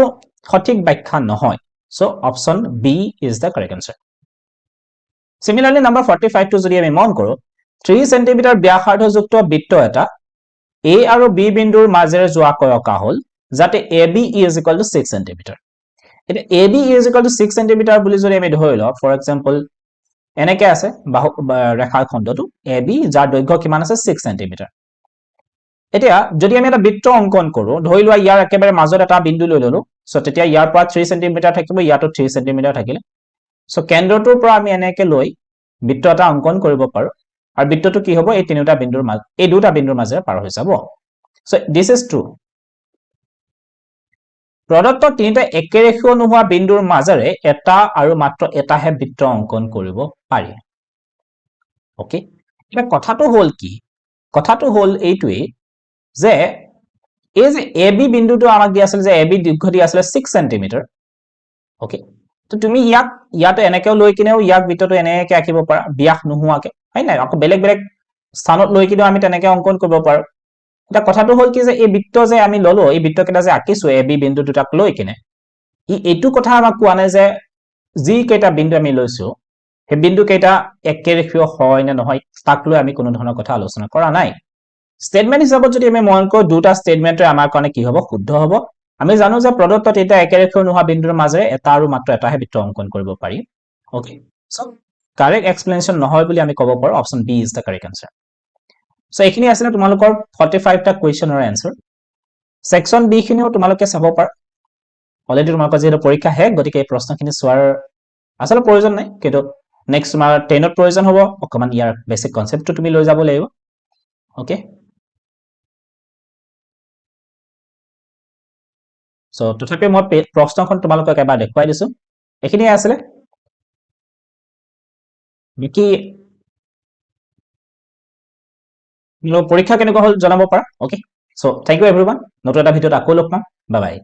সঠিক ব্যাখ্যা নহয় so option B is the correct answer Similarly, number 45 টো যদি আমি মন কৰো 3 cm ব্যাসাৰ্ধযুক্ত বৃত্ত এটা A আৰু B বিন্দুৰ মাজেৰে যোৱা কৰকা হল যাতে AB is equal to 6 cm এটা AB is equal to 6 cm বুলি যদি আমি ধৰি লও ফৰ এক্সাম্পল এনেকে আছে ৰেখাখণ্ডটো AB যাৰ দৈৰ্ঘ্য কিমান আছে 6 cm এতিয়া যদি আমি এটা বৃত্ত অংকন কৰো, ধৰি লোৱা ইয়াৰ একেবাৰে মাজত এটা বিন্দু লৈ ললো, সো তেতিয়া ইয়াৰ পৰা 3 সেন্টিমিটাৰ থাকিব, ইয়াতো 3 সেন্টিমিটাৰ থাকিলে, সো কেন্দ্ৰটোৰ পৰা আমি এনেকৈ লৈ বৃত্ত এটা অংকন কৰিব পাৰো, আৰু বৃত্তটো কি হ'ব, এই তিনিটা বিন্দুৰ মাজত, এই দুটা বিন্দুৰ মাজেৰে পাৰ হৈ যাব। So this is true. প্ৰদত্ত তিনিটা একেৰেখীয় নোহোৱা বিন্দুৰ মাজেৰে এটা আৰু মাত্ৰ এটাহে বৃত্ত অংকন কৰিব পাৰি। ওকে, এতিয়া কথাটো হ'ল কি, কথাটো হ'ল এইটোৱেই যে এই যে এ বি বিন্দুটো আমাক দিয়া আছিল, যে এ বি দীৰ্ঘ দিয়া আছিলে 6 সেন্টিমিটাৰ। ওকে, তো তুমি ইয়াতে এনেকেও লৈ কিনেও ইয়াক বৃত্তটো এনেকৈ আঁকিব পাৰা, ব্যাস নোহোৱাকে, হয় নাই? আকৌ বেলেগ বেলেগ স্থানত লৈ কিনেও আমি তেনেকৈ অংকন কৰিব পাৰো। এতিয়া কথাটো হ'ল কি, যে এই বৃত্ত যে আমি ললো, এই বৃত্তকেইটা যে আঁকিছো এ বি বিন্দু দুটাক লৈ কিনে, এইটো কথা আমাক কোৱা নাই যে যি কেইটা বিন্দু আমি লৈছো সেই বিন্দু কেইটা একেৰেখীয় হয় নে নহয়, তাক লৈ আমি কোনো ধৰণৰ কথা আলোচনা কৰা নাই। স্টেটমেন্ট হিচাপত যদি আমি মন কৰো, দুটা স্টেটমেন্টে আমাৰ কাৰণে কি হ'ব, শুদ্ধ হ'ব। আমি জানো যে প্ৰদত্ত তিনিটা একেৰেখীয় নোহোৱা বিন্দুৰ মাজেৰে এটা আৰু মাত্ৰ এটাহে বৃত্ত অংকন কৰিব পাৰি। ওকে, সো কাৰেক্ট এক্সপ্লেনেশ্যন নহয় বুলি আমি ক'ব পাৰো, option B is the correct answer. So এইখিনি আছিলে তোমালোকৰ 45টা কুৱেশ্যনৰ এনসাৰ। সেকশন বি খিনিও তোমালোকে চাব পাৰা, অলৰেডি তোমালোকৰ যিহেতু পৰীক্ষা শেষ, গতিকে এই প্ৰশ্নখিনি চোৱাৰ আচলতে প্ৰয়োজন নাই, কিন্তু নেক্সট তোমাৰ 10ত প্ৰয়োজন হ'ব, অকণমান ইয়াৰ বেছিক কনচেপ্টটো তুমি লৈ যাব লাগিব। ওকে, সো তথাপি মই প্ৰশ্নখন তোমালোকক এবাৰ দেখুৱাই দিছো, এইখিনিয়ে আছিলে। বাকী পৰীক্ষা কেনেকুৱা হ'ল জনাব পাৰা। Okay, so thank you everyone, নতুন এটা ভিডিঅ'ত আকৌ লগ পাম, বাই বাই।